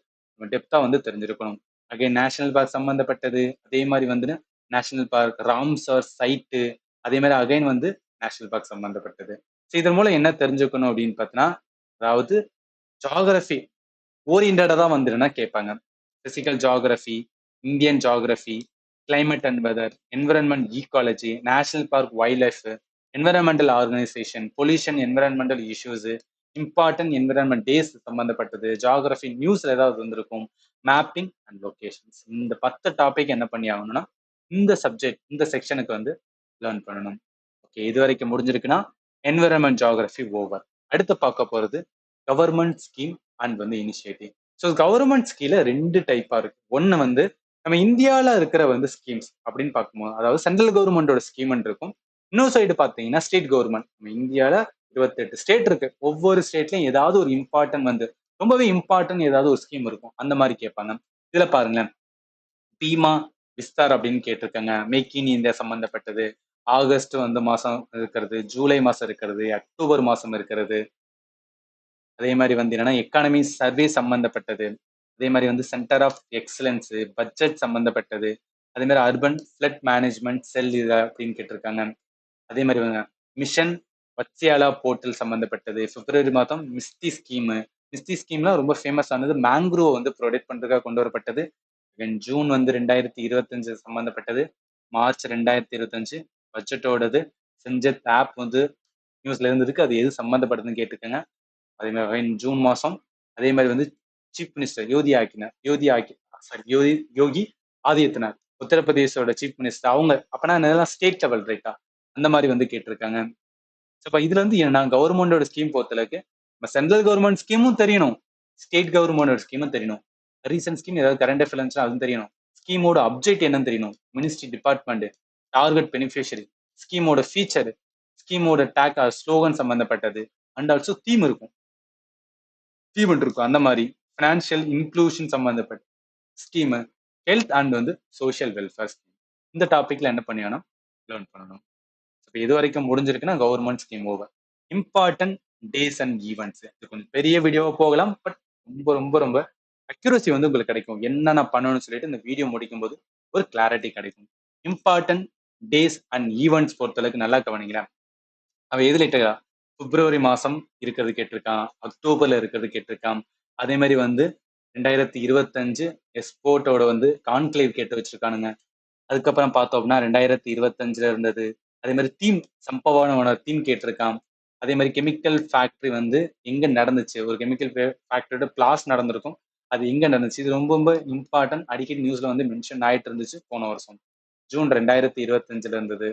Speaker 1: டெப்தா வந்து தெரிஞ்சிருக்கணும். அகைன் நேஷனல் பார்க் சம்பந்தப்பட்டது, அதே மாதிரி வந்து நேஷனல் பார்க் ராம்சர் சைட்டு, அதே மாதிரி அகைன் வந்து நேஷனல் பார்க் சம்பந்தப்பட்டது. ஸோ இதன் மூலம் என்ன தெரிஞ்சுக்கணும் அப்படின்னு பார்த்தீங்கன்னா, அதாவது ஜியாகிரபி ஓரியன்டா தான் வந்துருன்னா கேட்பாங்க. Physical geography, Indian geography, climate and weather, environment ecology, national park wildlife, environmental organisation, pollution, environmental issues, important environment days சம்பந்தப்பட்டது, ஜியாகிரபி நியூஸ்ல ஏதாவது வந்திருக்கும், மேப்பிங் அண்ட் லொகேஷன்ஸ். இந்த 10 டாபிக் என்ன பண்ணி ஆகணும்னா இந்த சப்ஜெக்ட் இந்த செக்ஷனுக்கு வந்து லேர்ன் பண்ணணும். ஓகே, இது வரைக்கும் முடிஞ்சிருக்குன்னா என்விரான்மெண்ட் ஜியாகிரபி ஓவர். அடுத்து பார்க்க போறது கவர்மெண்ட் ஸ்கீம் அண்ட் வந்து இனிஷியேட்டிவ். ஸோ கவர்மெண்ட் ஸ்கீல 2 டைப்பா இருக்கு. ஒன்னு வந்து நம்ம இந்தியாவில் இருக்கிற வந்து ஸ்கீம்ஸ் அப்படின்னு பார்க்கும்போது, அதாவது சென்ட்ரல் கவர்மெண்டோட ஸ்கீம் இருக்கும். இன்னொரு சைடு பார்த்தீங்கன்னா ஸ்டேட் கவர்மெண்ட். நம்ம இந்தியாவில் 28 ஸ்டேட் இருக்கு, ஒவ்வொரு ஸ்டேட்லயும் ஏதாவது ஒரு இம்பார்ட்டன்ட் வந்து ரொம்பவே இம்பார்ட்டன்ட் ஏதாவது ஒரு ஸ்கீம் இருக்கும், அந்த மாதிரி கேட்பாங்க. இதுல பாருங்களேன், பீமா விஸ்தார் அப்படின்னு கேட்டிருக்காங்க, மேக் இன் இந்தியா சம்பந்தப்பட்டது. ஆகஸ்ட் வந்து மாசம் இருக்கிறது, ஜூலை மாசம் இருக்கிறது, அக்டோபர் மாசம் இருக்கிறது. அதே மாதிரி வந்து என்னன்னா எக்கானமி சர்வே சம்பந்தப்பட்டது, அதே மாதிரி வந்து சென்டர் ஆஃப் எக்ஸலன்ஸ், பட்ஜெட் சம்பந்தப்பட்டது, அதே மாதிரி அர்பன் ஃபிளட் மேனேஜ்மெண்ட் செல் இது அப்படின்னு கேட்டிருக்காங்க. அதே மாதிரி வந்து மிஷன் வத்சியாலா போர்ட்டல் சம்பந்தப்பட்டது. பிப்ரவரி மாதம் மிஸ்டி ஸ்கீம், மிஸ்டி ஸ்கீம்லாம் ரொம்ப ஃபேமஸ் ஆனது, மேங்க்ரோவ் வந்து ப்ரொடெக்ட் பண்றதுக்காக கொண்டு வரப்பட்டது. ஜூன் வந்து 2025 சம்பந்தப்பட்டது, மார்ச் 2025 பட்ஜெட்டோடது, செஞ்சத் ஆப் வந்து நியூஸ்ல இருந்ததுக்கு அது எது சம்பந்தப்பட்டதுன்னு கேட்டுக்கோங்க. அதே மாதிரி ஜூன் மாசம் அதே மாதிரி வந்து chief minister Yogi Adityanath உத்தரப்பிரதேசோட chief minister அவங்க அப்பனா இதெல்லாம் ஸ்டேட் லெவல் ரைட்டா அந்த மாதிரி வந்து கேட்டிருக்காங்க. இப்ப இதுல வந்து என்ன கவர்மெண்டோட ஸ்கீம் பொறுத்தளவுக்கு நம்ம சென்ட்ரல் கவர்மெண்ட் ஸ்கீமும் தெரியணும், ஸ்டேட் கவர்மெண்டோட ஸ்கீமும் தெரியணும். ரீசன்ட் ஸ்கீம் ஏதாவது கரண்ட் அஃபேர்ஸ் அதுவும் தெரியணும். ஸ்கீமோட அப்ஜெக்ட் என்னன்னு தெரியணும், மினிஸ்ட்ரி டிபார்ட்மெண்ட், டார்கெட் பெனிஃபிஷியரி, ஸ்கீமோட ஃபீச்சர், ஸ்கீமோட டேக் ஸ்லோகன் சம்பந்தப்பட்டது அண்ட் ஆல்சோ தீம் இருக்கும், இருக்கும் அந்த மாதிரி ஃபினான்ஷியல் இன்க்ளூஷன் சம்பந்தப்பட்ட ஸ்கீம், ஹெல்த் அண்ட் வந்து சோஷியல் வெல்ஃபேர் ஸ்கீம். இந்த டாபிக்ல என்ன பண்ணியானோ லேர்ன் பண்ணணும். இப்போ இது வரைக்கும் முடிஞ்சிருக்குன்னா government scheme over. Important days and events, இது கொஞ்சம் பெரிய வீடியோவா போகலாம், பட் ரொம்ப ரொம்ப ரொம்ப அக்யூரசி வந்து உங்களுக்கு கிடைக்கும். என்னென்ன பண்ணணும்னு சொல்லிட்டு இந்த வீடியோ முடிக்கும் போது ஒரு கிளாரிட்டி கிடைக்கும். இம்பார்ட்டன்ட் டேஸ் அண்ட் ஈவெண்ட்ஸ் பொறுத்தளவுக்கு நல்லா கவனிங்களேன். அவன் எதுல இட்டா பிப்ரவரி மாசம் இருக்கிறது கேட்டிருக்கான், அக்டோபர்ல இருக்கிறது கேட்டிருக்கான். அதே மாதிரி வந்து 2025 எஸ்போர்ட்டோட வந்து கான்க்ளேவ் கேட்டு வச்சிருக்கானுங்க. அதுக்கப்புறம் பார்த்தோம் அப்படின்னா 2025 இருந்தது. அதே மாதிரி தீம் சம்பவனோட தீம் கேட்டிருக்கான். அதே மாதிரி கெமிக்கல் ஃபேக்டரி வந்து எங்க நடந்துச்சு, ஒரு கெமிக்கல் ஃபேக்டரியோட பிளாஸ் நடந்திருக்கும், அது எங்க நடந்துச்சு. இது ரொம்ப ரொம்ப இம்பார்ட்டன்ட், அடிக்கடி நியூஸ்ல வந்து மென்ஷன் ஆயிட்டு இருந்துச்சு போன வருஷம் ஜூன் 2025 இருந்தது.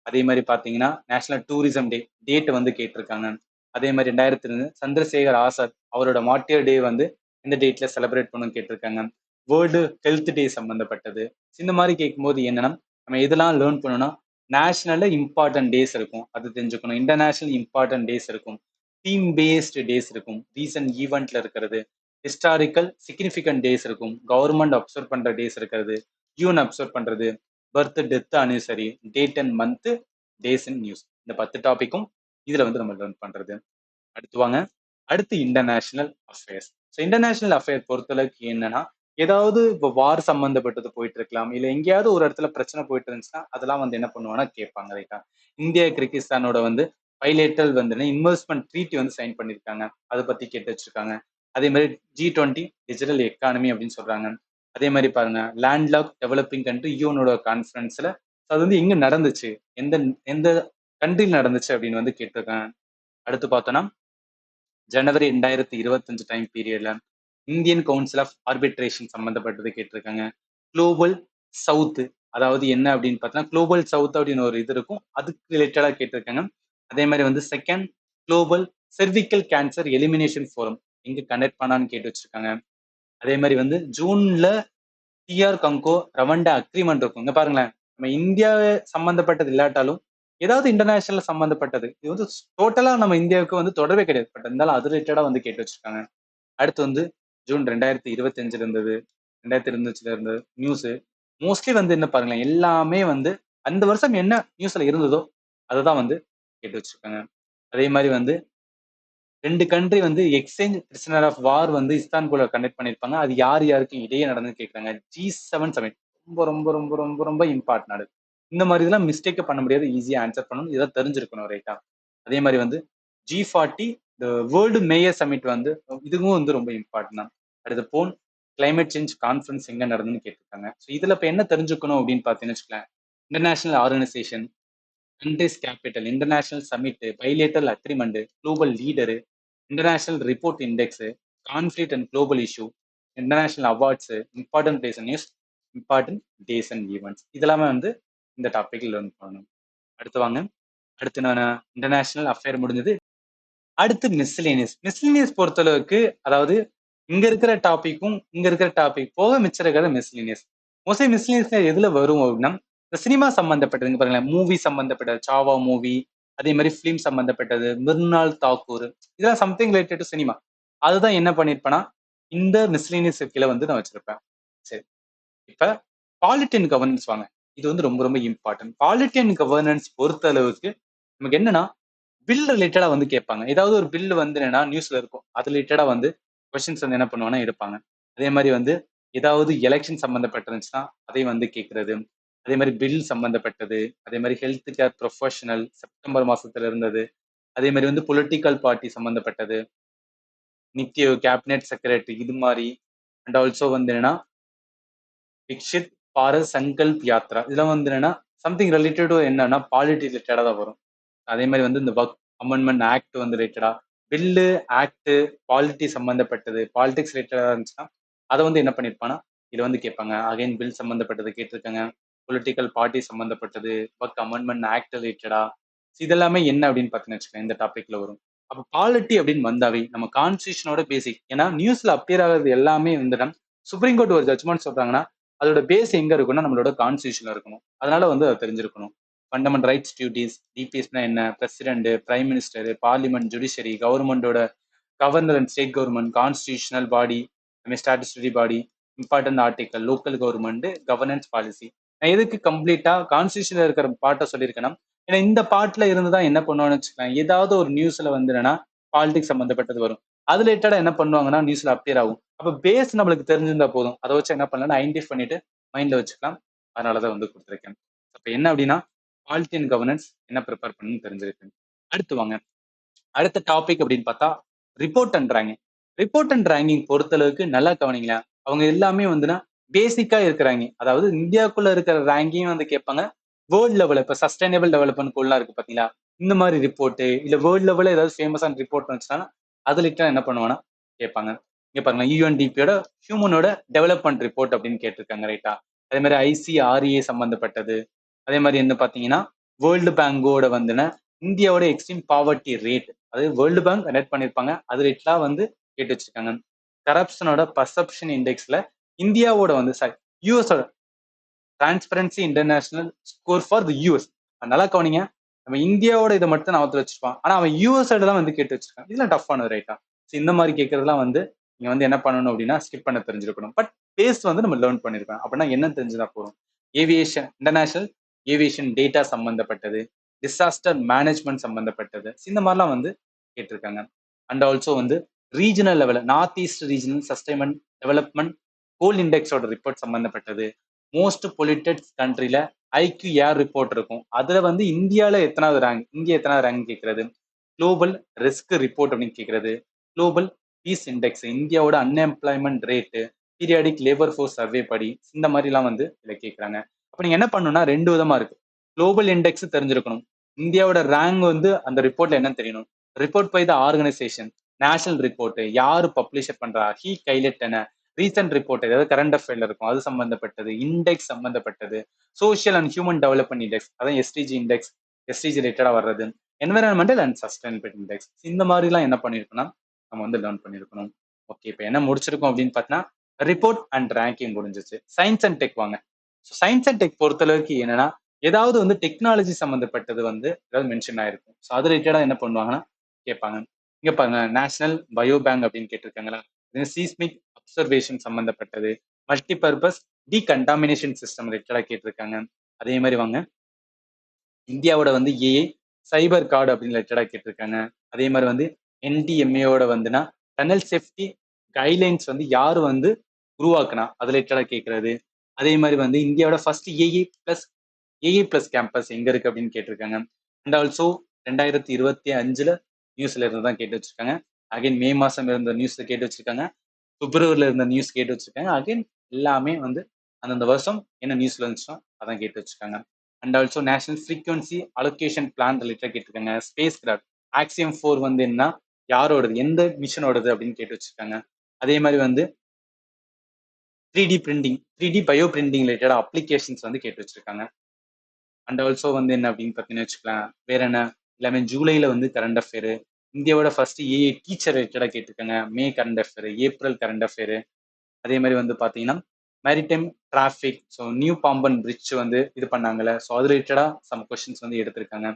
Speaker 1: அதே மாதிரி பாத்தீங்கன்னா நேஷனல் டூரிசம் டே டேட் வந்து கேட்டிருக்காங்க. அதே மாதிரி 2002 சந்திரசேகர் ஆசாத் அவரோட மார்டியர் டே வந்து இந்த டேட்ல செலிப்ரேட் பண்ணணும் கேட்டிருக்காங்க. வேர்ல்டு ஹெல்த் டே சம்பந்தப்பட்டது. இந்த மாதிரி கேட்கும்போது என்னன்னா நம்ம இதெல்லாம் லேர்ன் பண்ணணும்னா நேஷனல்ல இம்பார்ட்டன்ட் டேஸ் இருக்கும், அது தெரிஞ்சுக்கணும். இன்டர்நேஷனல் இம்பார்ட்டன்ட் டேஸ் இருக்கும், தீம் பேஸ்டு டேஸ் இருக்கும், ரீசன்ட் ஈவெண்ட்ல இருக்கிறது, ஹிஸ்டாரிக்கல் சிக்னிஃபிகன்ட் டேஸ் இருக்கும், கவர்மெண்ட் அப்சர்வ் பண்ற டேஸ் இருக்கிறது, யூன் அப்சர்வ் பண்றது, birth death anniversary, date and month, days and news. இந்த 10 டாபிக்கும் இதுல வந்து நம்ம லேர்ன் பண்றது. அடுத்து வாங்க, அடுத்து international affairs. So international affair பொறுத்தளவுக்கு என்னன்னா ஏதாவது இப்போ வார் சம்பந்தப்பட்டது போயிட்டு இருக்கலாம், இல்ல எங்கேயாவது ஒரு இடத்துல பிரச்சனை போயிட்டு இருந்துச்சுன்னா அதெல்லாம் வந்து என்ன பண்ணுவாங்கன்னா கேட்பாங்க ரைட்டா. இந்தியா கிர்கிஸ்தானோட வந்து பைலேட்டரல் வந்து இன்வெஸ்ட்மெண்ட் ட்ரீட்டி வந்து சைன் பண்ணிருக்காங்க, அதை பத்தி கேட்டு வச்சிருக்காங்க. அதே மாதிரி G20 டிஜிட்டல் எக்கானமி அப்படின்னு சொல்றாங்க. அதே மாதிரி பாருங்க லேண்ட்லாக் டெவலப்பிங் கண்ட்ரி யூனோட கான்ஃபரன்ஸ்ல அது வந்து எங்க நடந்துச்சு, எந்த எந்த கண்ட்ரியில் நடந்துச்சு அப்படின்னு வந்து கேட்டிருக்காங்க. அடுத்து பார்த்தோம்னா ஜனவரி 2025 டைம் பீரியட்ல இந்தியன் கவுன்சில் ஆஃப் ஆர்பிட்ரேஷன் சம்பந்தப்பட்டது கேட்டிருக்காங்க. குளோபல் சவுத் அதாவது என்ன அப்படின்னு பார்த்தீங்கன்னா குளோபல் சவுத் அப்படின்னு ஒரு இது இருக்கும், அதுக்கு ரிலேட்டடா கேட்டிருக்காங்க. அதே மாதிரி வந்து second global cervical cancer elimination forum எங்க கனெக்ட் பண்ணான்னு கேட்டு வச்சிருக்காங்க. அதே மாதிரி வந்து ஜூன்ல டிஆர் கங்கோ ரவண்டா அக்ரிமெண்ட் இருக்கும். இங்க பாருங்களேன், நம்ம இந்தியா சம்பந்தப்பட்டது இல்லாட்டாலும் ஏதாவது இன்டர்நேஷனல் சம்பந்தப்பட்டது இது வந்து டோட்டலா நம்ம இந்தியாவுக்கு வந்து தொடர்பே கிடையாது, பட் இருந்தாலும் அது ரிலேட்டடா வந்து கேட்டு வச்சிருக்காங்க. அடுத்து வந்து ஜூன் 2025 இருந்தது, 2025 இருந்தது நியூஸ். மோஸ்ட்லி வந்து என்ன பாருங்களேன், எல்லாமே வந்து அந்த வருஷம் என்ன நியூஸ்ல இருந்ததோ அதுதான் வந்து கேட்டு வச்சிருக்காங்க. அதே மாதிரி வந்து 2 கண்ட்ரி வந்து எக்ஸ்சேஞ்ச் பிரிசனர் ஆஃப் வார் வந்து இஸ்தான்புல்ல கண்டக்ட் பண்ணிருப்பாங்க. அது யார் யாருக்கு இடையே நடந்து கேட்கறாங்க. G7 சமிட் ரொம்ப ரொம்ப ரொம்ப ரொம்ப ரொம்ப இம்பார்ட்டன்ட். இந்த மாதிரி இதெல்லாம் மிஸ்டேக் பண்ண முடியாது, ஈஸியா ஆன்சர் பண்ணணும், இதை தெரிஞ்சிருக்கணும் ரைட்டா. அதே மாதிரி வந்து G40 இந்த வேர்ல்டு மேயர் சமிட் வந்து இதுவும் வந்து ரொம்ப இம்பார்ட்டன்ட் தான். அடுத்து போன் கிளைமேட் சேஞ்ச் கான்ஃபரன்ஸ் எங்க நடந்துன்னு கேட்டிருக்காங்க. ஸோ இதுல இப்ப என்ன தெரிஞ்சுக்கணும் அப்படின்னு பாத்தீங்கன்னு வச்சுக்கலாம், international organisation, countries capital, international summit, bilateral agreement, global leader, international report index, conflict and global issue, international awards, important place news, important days and events, இதெல்லாமே வந்து இந்த டாபிக்ல லேர்ன் பண்ணணும். அடுத்து வாங்க, அடுத்து நான் இன்டர்நேஷனல் அஃபேர் முடிஞ்சது. அடுத்து மிஸ்லினியஸ். மிஸ்லினியஸ் பொறுத்தளவுக்கு அதாவது இங்க இருக்கிற டாபிக்கும் இங்க இருக்கிற டாபிக் போக மிச்சம் இருக்கிறது மிஸ்லினியஸ். மோஸ்ட்லி மிஸ்லினியஸ் எதுல வரும் அப்படின்னா இந்த சினிமா சம்பந்தப்பட்டது பாருங்களேன், மூவி சம்பந்தப்பட்டது, சாவா மூவி, அதே மாதிரி பிலிம் சம்பந்தப்பட்டது, மிர்னால் தாக்கூர், இதெல்லாம் சம்திங் ரிலேட்டட் டு சினிமா. அதுதான் என்ன பண்ணிருப்பேன்னா இந்த மிஸ்லினியஸ் கீழே வந்து நான் வச்சிருப்பேன். சரி, இப்ப பாலிட்டின் கவர்னன்ஸ் வாங்க. இது வந்து ரொம்ப ரொம்ப இம்பார்ட்டன்ட். பாலிட்டின் கவர்னன்ஸ் பொறுத்த அளவுக்கு நமக்கு என்னன்னா பில் ரிலேட்டடா வந்து கேட்பாங்க. ஏதாவது ஒரு பில் வந்து என்னன்னா நியூஸ்ல இருக்கும், அது ரிலேட்டடா வந்து கொஸ்டின்ஸ் வந்து என்ன பண்ணுவாங்கன்னா எடுப்பாங்க. அதே மாதிரி வந்து ஏதாவது எலெக்ஷன் சம்பந்தப்பட்டிருந்துச்சுன்னா அதை வந்து கேட்கறது. அதே மாதிரி பில் சம்பந்தப்பட்டது, அதே மாதிரி ஹெல்த் கேர் ப்ரொஃபஷனல் செப்டம்பர் மாசத்துல இருந்தது. அதே மாதிரி வந்து பொலிட்டிக்கல் பார்ட்டி சம்பந்தப்பட்டது, நித்திய கேபினெட் செக்ரட்டரி இது மாதிரி. அண்ட் ஆல்சோ வந்து என்னன்னா விக்ஷித் பாரத் சங்கல்ப் யாத்ரா, இதெல்லாம் வந்து என்னன்னா சம்திங் ரிலேட்டட் என்னன்னா பாலிட்டி ரிலேட்டடா தான் வரும். அதே மாதிரி வந்து இந்த ஒர்க் அமெண்ட்மெண்ட் ஆக்ட் வந்து ரிலேட்டடா பில்லு, ஆக்ட், பாலிட்டி சம்பந்தப்பட்டது, பாலிடிக்ஸ் ரிலேட்டடா இருந்துச்சுன்னா அதை வந்து என்ன பண்ணிருப்பான்னா இதுல வந்து கேட்பாங்க. அகைன் பில் சம்பந்தப்பட்டது கேட்டிருக்காங்க. பொலிட்டிக்கல் பார்ட்டி சம்பந்தப்பட்டது, ஒர்க் அமெண்ட்மெண்ட் ஆக்ட் ரிலேட்டடா இதெல்லாமே என்ன அப்படின்னு பார்த்தீங்கன்னு வச்சுக்கோங்க இந்த டாபிக்ல வரும். அப்ப பாலிட்டி அப்படின்னு வந்தாவே நம்ம கான்ஸ்டியூஷனோட பேசிக். ஏன்னா நியூஸ்ல அப்பியர் ஆகுறது எல்லாமே வந்துட்டு சுப்ரீம் கோர்ட் ஒரு ஜட்மெண்ட் சொல்றாங்கன்னா அதோட பேஸ் எங்க இருக்கும்னா நம்மளோட கான்ஸ்டியூஷன்ல இருக்கணும். அதனால வந்து அதை தெரிஞ்சிருக்கணும். ஃபண்டமெண்டல் ரைட்ஸ் டியூட்டிஸ், டிபிஎஸ்னா என்ன, president, prime minister, parliament, judiciary, கவர்மெண்டோட governor and state government, constitutional body, statutory body, important article, local government, governance policy. நான் எதுக்கு கம்ப்ளீட்டா கான்ஸ்டியூஷன்ல இருக்கிற பார்ட்டை சொல்லியிருக்கேன்னா, ஏன்னா இந்த பார்ட்ல இருந்து தான் என்ன பண்ணுவான்னு வச்சுக்கலாம். ஏதாவது ஒரு நியூஸ்ல வந்து என்னன்னா பாலிடிக்ஸ் சம்பந்தப்பட்டது வரும். அது ரிலேட்டடா என்ன பண்ணுவாங்கன்னா நியூஸ்ல அப்பியர் ஆகும். அப்ப பேஸ் நம்மளுக்கு தெரிஞ்சிருந்தா போதும். அதை வச்சு என்ன பண்ணலாம் ஐடென்டிஃபை பண்ணிட்டு மைண்ட்ல வச்சுக்கலாம். அதனாலதான் வந்து கொடுத்துருக்கேன். அப்ப என்ன அப்படின்னா பாலிட்டி அண்ட் கவர்னன்ஸ் என்ன ப்ரிப்பேர் பண்ணணும்னு தெரிஞ்சிருக்கு. அடுத்து வாங்க. அடுத்த டாபிக் அப்படின்னு பார்த்தா report and ranking. Report and ranking பொறுத்தளவுக்கு நல்லா கவனிங்களேன். அவங்க எல்லாமே வந்துன்னா பேசிக்கா இருக்கிறாங்க. அதாவது இந்தியாவுக்குள்ள இருக்கிற ரேங்கிங் வந்து கேட்பாங்க. வேர்ல்ட் லெவல் இப்ப சஸ்டைனபிள் டெவலப்மெண்ட் கோல்லாம் இருக்கு பாத்தீங்களா, இந்த மாதிரி ரிப்போர்ட் இல்ல வேர்ல்ட் லெவல்ல ஏதாவது ஃபேமஸான ரிப்போர்ட் வந்துச்சுன்னா அதுல என்ன பண்ணுவாங்கன்னா கேட்பாங்க. இங்க பாருங்க யூஎன்டிபியோட ஹியூமனோட டெவலப்மெண்ட் ரிப்போர்ட் அப்படின்னு கேட்டிருக்காங்க ரைட்டா. அதே மாதிரி ஐசிஆர்ஏ சம்பந்தப்பட்டது. அதே மாதிரி என்ன பாத்தீங்கன்னா வேர்ல்டு பேங்கோட வந்துன்னா இந்தியாவோட எக்ஸ்ட்ரீம் பாவர்ட்டி ரேட், அது வேர்ல்டு பேங்க் கனெக்ட் பண்ணிருப்பாங்க. அது ரேட்லாம் வந்து கேட்டு வச்சிருக்காங்க. கரப்ஷனோட பர்செப்ஷன் இண்டெக்ஸ்ல இந்தியாவோட வந்து சாரி யூஎஸோட transparency international score for the US. நல்லா கவனிங்க. நம்ம இந்தியாவோட இதை மட்டும் நான் வச்சிருப்பான். ஆனா அவன் யூஎஸ் தான் வந்து கேட்டு வச்சிருக்கான். இதெல்லாம் டஃப் ஆனது ரைட்டா. இந்த மாதிரி கேட்கறதுலாம் வந்து நீங்க வந்து என்ன பண்ணணும் அப்படின்னா ஸ்கிப் பண்ண தெரிஞ்சிருக்கணும். பட் பேஸ் வந்து நம்ம லேர்ன் பண்ணிருக்கோம். அப்படின்னா என்ன தெரிஞ்சுதா போதும். ஏவியேஷன் இன்டர்நேஷனல் ஏவியேஷன் டேட்டா சம்பந்தப்பட்டது, டிசாஸ்டர் மேனேஜ்மெண்ட் சம்பந்தப்பட்டது, இந்த மாதிரிலாம் வந்து கேட்டிருக்காங்க. அண்ட் ஆல்சோ வந்து regional level north east regional sustainment development goal இண்டெக்ஸோட ரிப்போர்ட் சம்பந்தப்பட்டது, மோஸ்ட் பொல்யூட்டட் கண்ட்ரில ஐக்யூ ஏர் ரிப்போர்ட் இருக்கும். அதுல வந்து இந்தியால எத்தனாவது ரேங்க், இந்தியா எத்தனாவது ரேங்க் கேட்கறது, குளோபல் ரிஸ்க் ரிப்போர்ட் அப்படின்னு கேட்கறது, குளோபல் பீஸ் இண்டெக்ஸ், இந்தியாவோட unemployment rate, periodic labour force survey படி, இந்த மாதிரிலாம் வந்து இதை கேட்கறாங்க. அப்ப நீங்க என்ன பண்ணணும்னா ரெண்டு விதமா இருக்கு. குளோபல் இண்டெக்ஸ் தெரிஞ்சிருக்கணும். இந்தியாவோட ரேங்க் வந்து அந்த ரிப்போர்ட்ல என்னன்னு தெரியணும். Report by the organisation, national report, யாரு பப்ளிஷர் பண்றா, ஹீ கைலெட் என்ன, ரீசெண்ட் ரிப்போர்ட் ஏதாவது கரண்ட் அஃபேர்ல இருக்கும் அது சம்பந்தப்பட்டது, இண்டெக்ஸ் சம்பந்தப்பட்டது, social and human development index, அதான் எஸ்டிஜி இண்டெக்ஸ், எஸ்டிஜி ரிலேட்டடா வர்றது, என்விரான்மெண்டல் அண்ட் சஸ்டைனபிள் இண்டெக்ஸ், இந்த மாதிரிலாம் என்ன பண்ணிருக்கோம்னா நம்ம வந்து லேர்ன் பண்ணிருக்கணும். ஓகே, இப்போ என்ன முடிச்சிருக்கோம் அப்படின்னு பார்த்தீங்கன்னா ரிப்போர்ட் அண்ட் ரேங்கிங் முடிஞ்சிச்சு. சயின்ஸ் அண்ட் டெக் வாங்க. சயின்ஸ் அண்ட் டெக் பொறுத்தளவுக்கு என்னன்னா ஏதாவது வந்து டெக்னாலஜி சம்பந்தப்பட்டது வந்து ஏதாவது மென்ஷன் ஆயிருக்கும். ஸோ அது ரிலேட்டடா என்ன பண்ணுவாங்கன்னா கேட்பாங்க. இங்க பாருங்க நேஷனல் பயோ பேங்க் அப்படின்னு கேட்டிருக்காங்களா, சீஸ்மிக் அப்சர்வேஷன் சம்பந்தப்பட்டது, மல்டிபர்பஸ் டீகண்டாமினேஷன் சிஸ்டம் ரிலேட்டடா கேட்டிருக்காங்க. அதே மாதிரி வாங்க இந்தியாவோட வந்து ஏஐ சைபர் கார்டு அப்படின்னு ரிலேட்டடா கேட்டிருக்காங்க. அதே மாதிரி வந்து என்டிஎம்ஏவோட வந்துன்னா டனல் சேஃப்டி கைட்லைன்ஸ் வந்து யாரு வந்து உருவாக்குனா அது ரிலேட்டடா கேட்கறது. அதே மாதிரி வந்து இந்தியாவோட ஃபர்ஸ்ட் ஏஐ பிளஸ் கேம்பஸ் எங்க இருக்கு அப்படின்னு கேட்டிருக்காங்க. அண்ட் ஆல்சோ 2025 நியூஸ்ல இருந்து தான் கேட்டு வச்சிருக்காங்க. அகைன் மே மாசம் இருந்த நியூஸ்ல கேட்டு வச்சிருக்காங்க. பிப்ரவரியில இருந்த நியூஸ் கேட்டு வச்சிருக்காங்க. அகைன் எல்லாமே வந்து அந்தந்த வருஷம் என்ன நியூஸ்ல இருந்துச்சோ அதான் கேட்டு வச்சிருக்காங்க. And also national frequency allocation plan related கேட்டிருக்காங்க. ஸ்பேஸ் கிராஃப்ட் ஆக்சியம் 4 வந்து என்ன, யாரோடது, எந்த மிஷனோடது அப்படின்னு கேட்டு வச்சிருக்காங்க. அதே மாதிரி வந்து 3D printing, 3D bio printing related applications வந்து கேட்டு வச்சிருக்காங்க. அண்ட் ஆல்சோ வந்து என்ன அப்படின்னு பார்த்தீங்கன்னு வச்சுக்கலாம், வேற என்ன எல்லாமே ஜூலைல வந்து கரண்ட் அஃபேர், இந்தியாவோட ஃபர்ஸ்ட் ஏஐ டீச்சர் ரிலேட்டடா கேட்டிருக்காங்க. May current affair, April current affair. அதே மாதிரி வந்து பார்த்தீங்கன்னா maritime traffic, so new Pamban bridge வந்து இது பண்ணாங்கல்ல, ஸோ அது ரிலேட்டடா சம் கொஸ்டின்ஸ் வந்து எடுத்திருக்காங்க.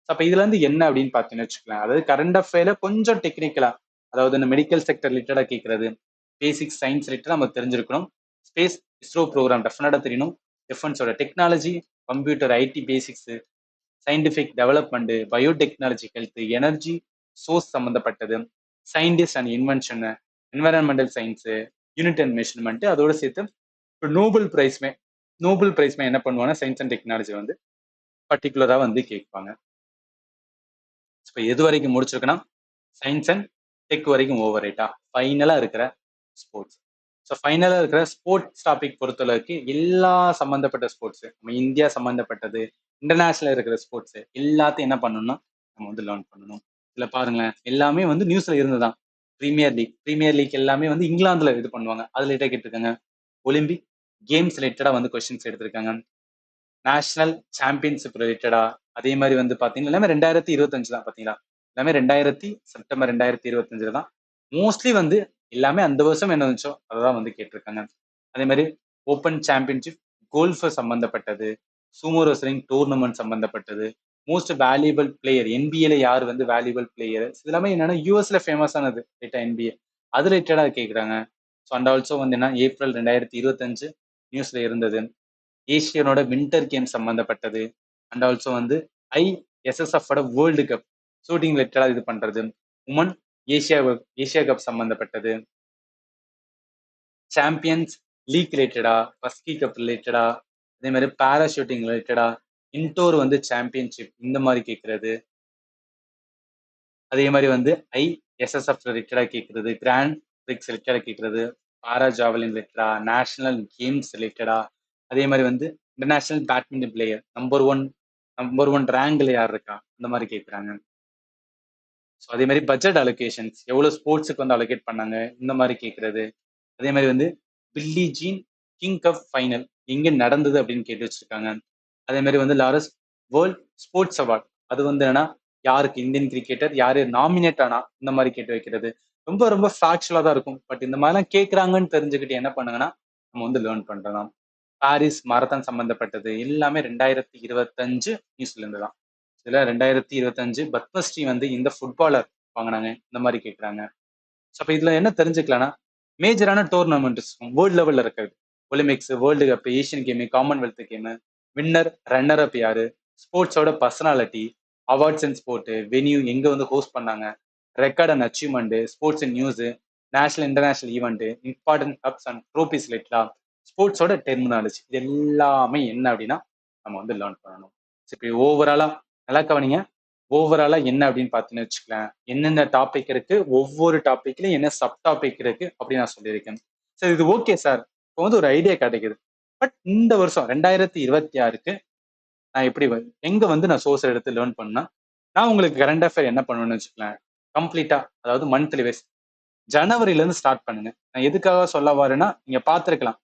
Speaker 1: அப்போ இதுல இருந்து என்ன அப்படின்னு பார்த்தீங்கன்னு வச்சுக்கலாம், அதாவது கரண்ட் அஃபேர்ல கொஞ்சம் டெக்னிக்கலா, அதாவது இந்த மெடிக்கல் செக்டர் ரிலேட்டடா கேட்கறது, பேசிக் சயின்ஸ் ரிலேட்டடா நம்ம தெரிஞ்சிருக்கணும். ஸ்பேஸ் இஸ்ரோ ப்ரோக்ராம் டெஃபினட்டா தெரியணும். டிஃபென்ஸோட technology, computer IT basics, scientific development, biotechnology, health, energy source சம்பந்தப்பட்டது, scientist and invention, environmental science, unit and measurement, அதோட சேர்த்து இப்போ நோபல் பிரைஸ்மே என்ன பண்ணுவாங்கன்னா சயின்ஸ் அண்ட் டெக்னாலஜி வந்து பர்டிகுலரா வந்து கேட்பாங்க. இப்போ எது வரைக்கும் முடிச்சிருக்குன்னா சயின்ஸ் அண்ட் டெக் வரைக்கும் ஓவர் ரைட்டா. ஃபைனலா இருக்கிற ஸ்போர்ட்ஸ். ஸோ ஃபைனலா இருக்கிற ஸ்போர்ட்ஸ் டாபிக் பொறுத்தளவுக்கு எல்லா சம்பந்தப்பட்ட ஸ்போர்ட்ஸ், நம்ம இந்தியா சம்பந்தப்பட்டது, இன்டர்நேஷனல் இருக்கிற ஸ்போர்ட்ஸ் எல்லாத்தையும் என்ன பண்ணணும்னா நம்ம வந்து லேர்ன் பண்ணணும். இதுல பாருங்களேன் எல்லாமே வந்து நியூஸ்ல இருந்துதான். பிரீமியர் லீக் எல்லாமே வந்து இங்கிலாந்துல இது பண்ணுவாங்க. அதுல கேட்டிருக்காங்க. ஒலிம்பிக் கேம்ஸ் ரிலேட்டடா வந்து கொஸ்டின்ஸ் எடுத்திருக்காங்க. நேஷனல் சாம்பியன்ஷிப் ரிலேட்டடா, அதே மாதிரி வந்து பாத்தீங்கன்னா எல்லாமே 2025 தான் பாத்தீங்களா. எல்லாமே செப்டம்பர் 2025 தான். மோஸ்ட்லி வந்து எல்லாமே அந்த வருஷம் என்ன இருந்துச்சோ அதான் வந்து கேட்டிருக்காங்க. அதே மாதிரி ஓப்பன் சாம்பியன்ஷிப், கோல்ஃப் சம்பந்தப்பட்டது, சூமோ ரெஸ்லிங் டூர்னமெண்ட் சம்பந்தப்பட்டது, மோஸ்ட் வேல்யூபிள் பிளேயர், என்பிஏல யார் வந்து வேல்யூபிள் பிளேயர், இது எல்லாமே என்னன்னா யூஎஸ்ல ஃபேமஸ் ஆனது ரைட்டா என்பிஏ, அது ரிலேட்டடா கேட்குறாங்க. ஸோ அண்ட் ஆல்சோ வந்து என்ன ஏப்ரல் 2025 நியூஸ்ல இருந்தது. ஏசியனோட வின்டர் கேம் சம்பந்தப்பட்டது, அண்ட் ஆல்சோ வந்து ஐஎஸ்எஸ்எஃப் வேர்ல்டு கப் ஷூட்டிங் ரிலேட்டடா இது பண்றது, உமன் ஏசியா ஏசியா கப் சம்பந்தப்பட்டது, சாம்பியன்ஸ் லீக் ரிலேட்டடா, பஸ்கி கப் ரிலேட்டடா, அதே மாதிரி பாரா ஷூட்டிங் ரிலேட்டடா, இன்டோர் வந்து சாம்பியன்ஷிப் இந்த மாதிரி கேட்கறது, அதே மாதிரி வந்து ஐஎஸ்எஸ்எஃப் ரிலேட்டடா கேட்கறது, கிராண்ட் பிரிக்ஸ் ரிலேட்டடா கேட்கறது, பாரா ஜாவலின் ரிலேட்டடா, நேஷனல் கேம்ஸ் ரிலேட்டடா, அதே மாதிரி வந்து international badminton player number one ரேங்க்ல யார் இருக்கா இந்த மாதிரி கேட்குறாங்க. ஸோ அதே மாதிரி பட்ஜெட் அலோகேஷன்ஸ் எவ்வளவு ஸ்போர்ட்ஸுக்கு வந்து அலோகேட் பண்ணாங்க இந்த மாதிரி கேட்கறது. அதே மாதிரி வந்து பில்லி ஜீன் கிங் கப் ஃபைனல் எங்க நடந்தது அப்படின்னு கேட்டு வச்சிருக்காங்க. அதே மாதிரி வந்து லாரஸ் வேர்ல்ட் ஸ்போர்ட்ஸ் அவார்ட், அது வந்து என்னன்னா யாருக்கு இந்தியன் கிரிக்கெட்டர் யாரு நாமினேட் ஆனா இந்த மாதிரி கேட்டு வைக்கிறது. ரொம்ப ரொம்ப ஃபேக்சுவலா தான் இருக்கும். பட் இந்த மாதிரிலாம் கேட்கறாங்கன்னு தெரிஞ்சுக்கிட்டு என்ன பண்ணுங்கன்னா நம்ம வந்து லேர்ன் பண்றோம். பாரிஸ் மாரத்தான் சம்பந்தப்பட்டது எல்லாமே 2025 நியூஸ்ல இருந்து தான். இதுல 2025 பத்மஸ்ரீ வந்து இந்த ஃபுட்பாலர் வாங்கினாங்க இந்த மாதிரி கேட்கறாங்க. அப்ப இதுல என்ன தெரிஞ்சுக்கலாம்னா மேஜரான டோர்னமெண்ட் வேர்ல்டு லெவல்ல இருக்காது. Olympics, world cup, Asian game, Commonwealth game, winner runner up யாரு, ஸ்போர்ட்ஸோட personality, awards and sport, venue எங்க வந்து ஹோஸ்ட் பண்ணாங்க, record and achievement, sports and news, national international event, important cups and trophies ரிலேட்டடா, ஸ்போர்ட்ஸோட terminology, இது எல்லாமே என்ன அப்படின்னா நம்ம வந்து லேர்ன் பண்ணணும். இப்போ ஓவராலா நல்லா கவனிங்க. ஓவராலா என்ன அப்படின்னு பார்த்தீங்கன்னு வச்சுக்கலாம், என்னென்ன டாபிக் இருக்கு, ஒவ்வொரு டாபிக்லயும் என்ன சப் டாபிக் இருக்கு அப்படின்னு நான் சொல்லியிருக்கேன். சார் இது ஓகே சார், இப்போ வந்து ஒரு ஐடியா கிடைக்குது. பட் இந்த வருஷம் 2026க்கு நான் எப்படி எங்க வந்து நான் சோர்ஸ் எடுத்து லேர்ன் பண்ணா, நான் உங்களுக்கு கரண்ட் அஃபேர் என்ன பண்ணுவேன்னு வச்சுக்கலாம், கம்ப்ளீட்டா அதாவது மந்த்லி வைஸ் ஜனவரில இருந்து ஸ்டார்ட் பண்ணுங்க. நான் எதுக்காக சொல்ல வரேன்னா நீங்க பார்த்திருக்கலாம்,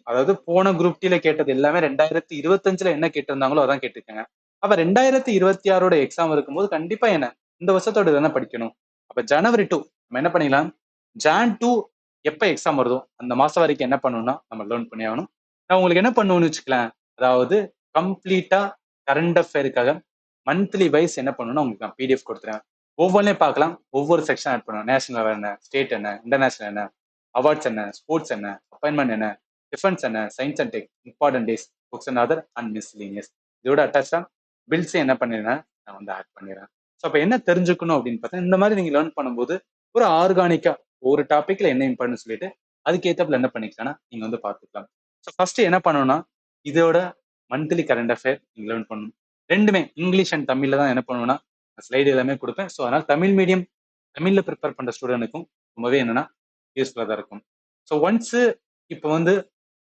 Speaker 1: அதாவது போன குரூப் டில கேட்டது எல்லாமே 2025ல என்ன கேட்டிருந்தாங்களோ அதான் கேட்டிருக்காங்க. அப்ப 2026ஓட எக்ஸாம் இருக்கும்போது கண்டிப்பா என்ன இந்த வருஷத்தோட தானே படிக்கணும். அப்ப ஜனவரி 2 நம்ம என்ன பண்ணிக்கலாம், ஜான் 2 எப்ப எக்ஸாம் வருதோ அந்த மாசம் வரைக்கும் என்ன பண்ணணும்னா நம்ம லேர்ன் பண்ணி ஆகணும். நான் உங்களுக்கு என்ன பண்ணுவேன்னு வச்சுக்கலாம், அதாவது கம்ப்ளீட்டா கரண்ட் அஃபேருக்காக மந்த்லி வைஸ் என்ன பண்ணணும்னா உங்களுக்கு நான் பிடிஎஃப் கொடுத்துறேன். ஒவ்வொன்றையும் பார்க்கலாம், ஒவ்வொரு செக்ஷன் ஆட் பண்ணுவோம். நேஷனல் என்ன, ஸ்டேட் என்ன, இன்டர்நேஷனல் என்ன, அவார்ட்ஸ் என்ன, ஸ்போர்ட்ஸ் என்ன, அப்பாயின்மெண்ட் என்ன, டிஃபென்ஸ் என்ன, science and tech, important days, books and other and miscellaneous. இதோட அட்டாச்சா பில்ஸ் என்ன பண்ணிடுறேன் நான் வந்து ஆட் பண்ணிடுறேன். ஸோ அப்போ என்ன தெரிஞ்சுக்கணும் அப்படின்னு பார்த்தா இந்த மாதிரி நீங்க லேர்ன் பண்ணும்போது ஒரு ஆர்கானிக்கா ஒரு டாபிக்ல என்ன இம்பார்ட்டன் சொல்லிட்டு அதுக்கேற்றப்பல என்ன பண்ணிக்கலாம்னா நீங்க வந்து பார்த்துக்கலாம். ஸோ ஃபர்ஸ்ட் என்ன பண்ணணும்னா இதோட மந்த்லி கரண்ட் அஃபேர் நீங்க லேர்ன் பண்ணணும். ரெண்டுமே இங்கிலீஷ் அண்ட் தமிழ்ல தான் என்ன பண்ணுவேன்னா ஸ்லைடு எல்லாமே கொடுப்பேன். ஸோ அதனால தமிழ் மீடியம் தமிழ்ல ப்ரிப்பேர் பண்ற ஸ்டூடெண்ட்டுக்கும் ரொம்பவே என்னன்னா யூஸ்ஃபுல்லாக தான் இருக்கும். ஸோ ஒன்ஸ் இப்போ வந்து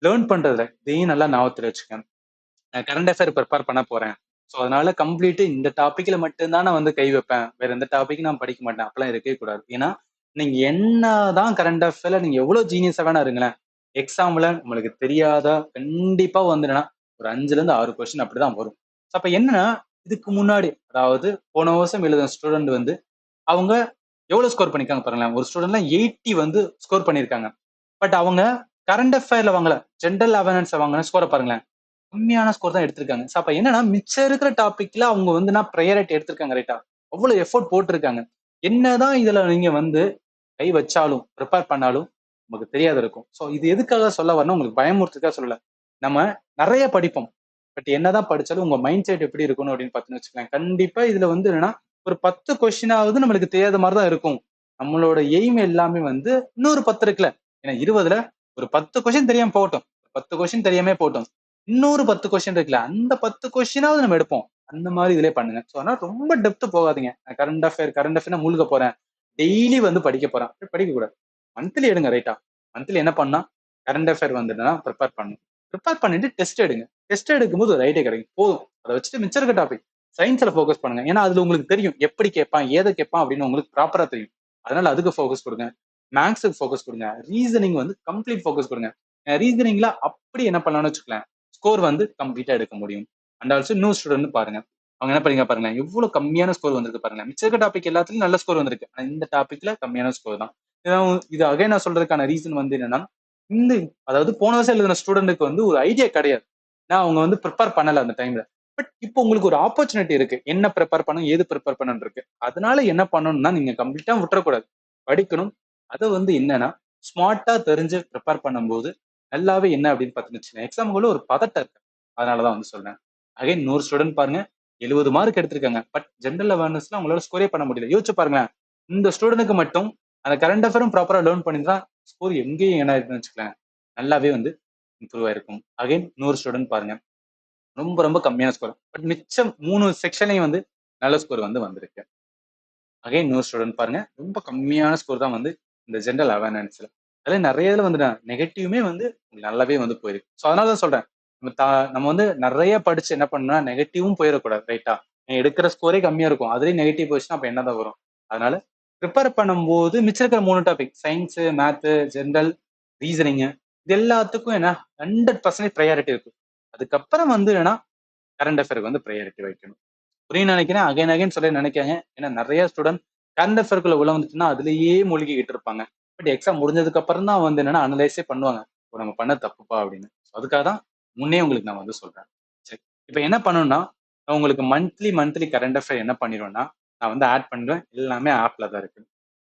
Speaker 1: லேர்ன் பண்றதுல இதையும் நல்லா ஞாபகத்தில் வச்சுக்கேன். நான் கரண்ட் அஃபேர் ப்ரிப்பேர் பண்ண போறேன். ஸோ அதனால கம்ப்ளீட் இந்த டாபிக்ல மட்டும்தான் நான் வந்து கை வைப்பேன், வேற எந்த டாபிக் நான் படிக்க மாட்டேன் அப்பெல்லாம் இருக்கவே கூடாது. ஏன்னா நீங்க என்னதான் கரண்ட் அஃபேர்ல நீங்க எவ்வளவு ஜீனியஸா வேணா இருங்களேன், எக்ஸாம்ல உங்களுக்கு தெரியாதா கண்டிப்பா வந்துடுனா ஒரு 5ல இருந்து 6 கொஸ்டின் அப்படிதான் வரும். அப்ப என்னன்னா இதுக்கு முன்னாடி அதாவது போன வருஷம் எழுதின ஸ்டூடெண்ட் வந்து அவங்க எவ்வளவு ஸ்கோர் பண்ணிருக்காங்க பாருங்களேன். ஒரு ஸ்டூடெண்ட்லாம் 80 வந்து ஸ்கோர் பண்ணிருக்காங்க. பட் அவங்க கரண்ட் அஃபேர்ல வாங்கல, ஜென்ரல் அவேர்னஸ் வாங்கின ஸ்கோரை பாருங்களேன், கம்மியான ஸ்கோர் தான் எடுத்திருக்காங்க. அப்ப என்னன்னா மிச்சம் இருக்கிற டாபிக்ல அவங்க வந்து நான் ப்ரையாரிட்டி எடுத்திருக்காங்க ரைட்டா, அவ்வளவு எஃபோர்ட் போட்டிருக்காங்க. என்னதான் இதுல நீங்க வந்து கை வச்சாலும் ப்ரிப்பேர் பண்ணாலும் நமக்கு தெரியாத இருக்கும். ஸோ இது எதுக்காக சொல்ல வரணும், உங்களுக்கு பயமுறுத்துக்காக சொல்லல. நம்ம நிறைய படிப்போம், பட் என்னதான் படிச்சாலும் உங்க மைண்ட் செட் எப்படி இருக்கணும் அப்படின்னு பார்த்துன்னு வச்சுக்கலாம். கண்டிப்பா இதுல வந்து என்னன்னா ஒரு 10 கொஸ்டினாவது நம்மளுக்கு தெரியாத மாதிரி தான் இருக்கும். நம்மளோட எய்ம் எல்லாமே வந்து இன்னொரு 10 இருக்குல்ல, ஏன்னா 20ல ஒரு 10 கொஸ்டின் தெரியாம போகட்டும், 10 கொஸ்டின் தெரியாம போகட்டும், இன்னொரு 10 கொஸ்டின் இருக்குல்ல அந்த 10 கொஸ்டினாவது நம்ம எடுப்போம். அந்த மாதிரி இதுலயே பண்ணுங்க. ஸோ அதனால ரொம்ப டெப்த் போகாதீங்க. கரண்ட் அஃபேர் மூழ்க போறேன், டெய்லி வந்து படிக்க போறேன் படிக்க கூடாது. மந்த்லி எடுங்க ரைட்டா. மந்த்லி என்ன பண்ணா கரண்ட் அஃபேர் வந்துட்டுனா ப்ரிப்பேர் பண்ணிட்டு டெஸ்ட் எடுங்க. டெஸ்ட் எடுக்கும்போது ஒரு ஐடியா கிடைக்கும் போதும். அதை வச்சுட்டு மிச்சம் இருக்க டாபிக் சயின்ஸ்ல ஃபோக்கஸ் பண்ணுங்க. ஏன்னா அதுல உங்களுக்கு தெரியும் எப்படி கேட்பான் ஏதை கேட்பான் அப்படின்னு உங்களுக்கு ப்ராப்பரா தெரியும். அதனால அதுக்கு ஃபோக்கஸ் கொடுங்க. மேக்ஸுக்கு ஃபோக்கஸ் கொடுங்க. ரீசனிங் வந்து கம்ப்ளீட் ஃபோக்கஸ் கொடுங்க. ரீசனிங்ல அப்படி என்ன பண்ணலாம்னு வச்சுக்கலாம், ஸ்கோர் வந்து கம்ப்ளீட்டா எடுக்க முடியும். அண்ட் ஆல்சோ இன்னொரு ஸ்டூடெண்ட் பாருங்க, அவங்க என்ன பண்ணீங்க பாருங்க, எவ்வளவு கம்மியான ஸ்கோர் வந்திருக்கு பாருங்க. மிச்ச இருக்க டாபிக் எல்லாத்துலயும் நல்ல ஸ்கோர் வந்திருக்கு, ஆனா இந்த டாபிக்ல கம்மியான ஸ்கோர் தான். இது அகைன் நான் சொல்றதுக்கான ரீசன் வந்து என்னன்னா, இந்த அதாவது போன வருஷம் எழுதின ஸ்டூடெண்ட்டுக்கு வந்து ஒரு ஐடியா கிடையாது, நான் அவங்க வந்து ப்ரிப்பேர் பண்ணல அந்த டைம்ல. பட் இப்போ உங்களுக்கு ஒரு ஆப்பர்ச்சுனிட்டி இருக்கு, என்ன ப்ரிப்பேர் பண்ணணும், ஏது ப்ரிப்பேர் பண்ணணும் இருக்கு. அதனால என்ன பண்ணணும்னா, நீங்க கம்ப்ளீட்டா விட்டுறக்கூடாது, படிக்கணும். அதை வந்து என்னன்னா ஸ்மார்ட்டா தெரிஞ்சு ப்ரிப்பேர் பண்ணும்போது நல்லாவே என்ன அப்படின்னு பார்த்துன்னு எக்ஸாமுக்குள்ள ஒரு பதட்டம் இருக்கு. அதனாலதான் வந்து சொல்றேன். அகைன் 100 ஸ்டூடெண்ட் பாருங்க, 70 மார்க் எடுத்திருக்காங்க. பட் ஜென்ரல் அவேர்னஸ்ல அவங்களால ஸ்கோரே பண்ண முடியல. யோசிச்சு பாருங்களேன், இந்த ஸ்டூடெண்ட்டுக்கு மட்டும் அந்த கரண்ட் அஃபேரும் ப்ராப்பரா லேர்ன் பண்ணிருந்தா ஸ்கோர் எங்கேயும் என்ன இருக்குன்னு வச்சுக்கலாம், நல்லாவே வந்து இம்ப்ரூவ் ஆயிருக்கும். அகைன் 100 ஸ்டூடெண்ட் பாருங்க, ரொம்ப ரொம்ப கம்மியான ஸ்கோர். பட் மிச்சம் 3 செக்ஷன்லையும் வந்து நல்ல ஸ்கோர் வந்து வந்திருக்கு. அகைன் 100 ஸ்டூடெண்ட் பாருங்க, ரொம்ப கம்மியான ஸ்கோர் தான் வந்து இந்த ஜென்ரல் அவேர்னஸ்ல. அதுல நிறைய இதுல வந்து நெகட்டிவ்மே வந்து நல்லாவே வந்து போயிருக்கு. ஸோ அதனால தான் சொல்றேன், நம்ம வந்து நிறைய படிச்சு என்ன பண்ணா நெகட்டிவும் போயிடக்கூடாது. ரைட்டா, எடுக்கிற ஸ்கோரே கம்மியா இருக்கும், அதுலயும் நெகட்டிவ் போச்சுன்னா அப்ப என்னதான் வரும். அதனால ப்ரிப்பேர் பண்ணும்போது மிச்சம் இருக்கிற 3 topic, science, maths, general, reasoning, இது எல்லாத்துக்கும் என்ன 100% ப்ரையாரிட்டி இருக்கு. அதுக்கப்புறம் வந்து என்னன்னா கரண்ட் அஃபேருக்கு வந்து ப்ரையாரிட்டி வைக்கணும். புரியும் நினைக்கிறேன். அகைன் அகைன் சொல்ல நினைக்காங்க. ஏன்னா நிறைய ஸ்டூடெண்ட் கரண்ட் அஃபேருக்குள்ள உள்ள வந்துச்சுன்னா அதுலயே மூழ்கிக்கிட்டு இருப்பாங்க. பட் எக்ஸாம் முடிஞ்சதுக்கு அப்புறம் தான் வந்து என்னன்னா அனலைஸே பண்ணுவாங்க, இப்போ நம்ம பண்ண தப்புப்பா அப்படின்னு. அதுக்காக தான் முன்னே உங்களுக்கு நான் வந்து சொல்றேன். சரி, இப்போ என்ன பண்ணணும்னா, நான் உங்களுக்கு மந்த்லி கரண்ட் அஃபேர் என்ன பண்ணிடுவேன்னா, நான் வந்து ஆட் பண்ணுவேன். எல்லாமே ஆப்ல தான் இருக்கு.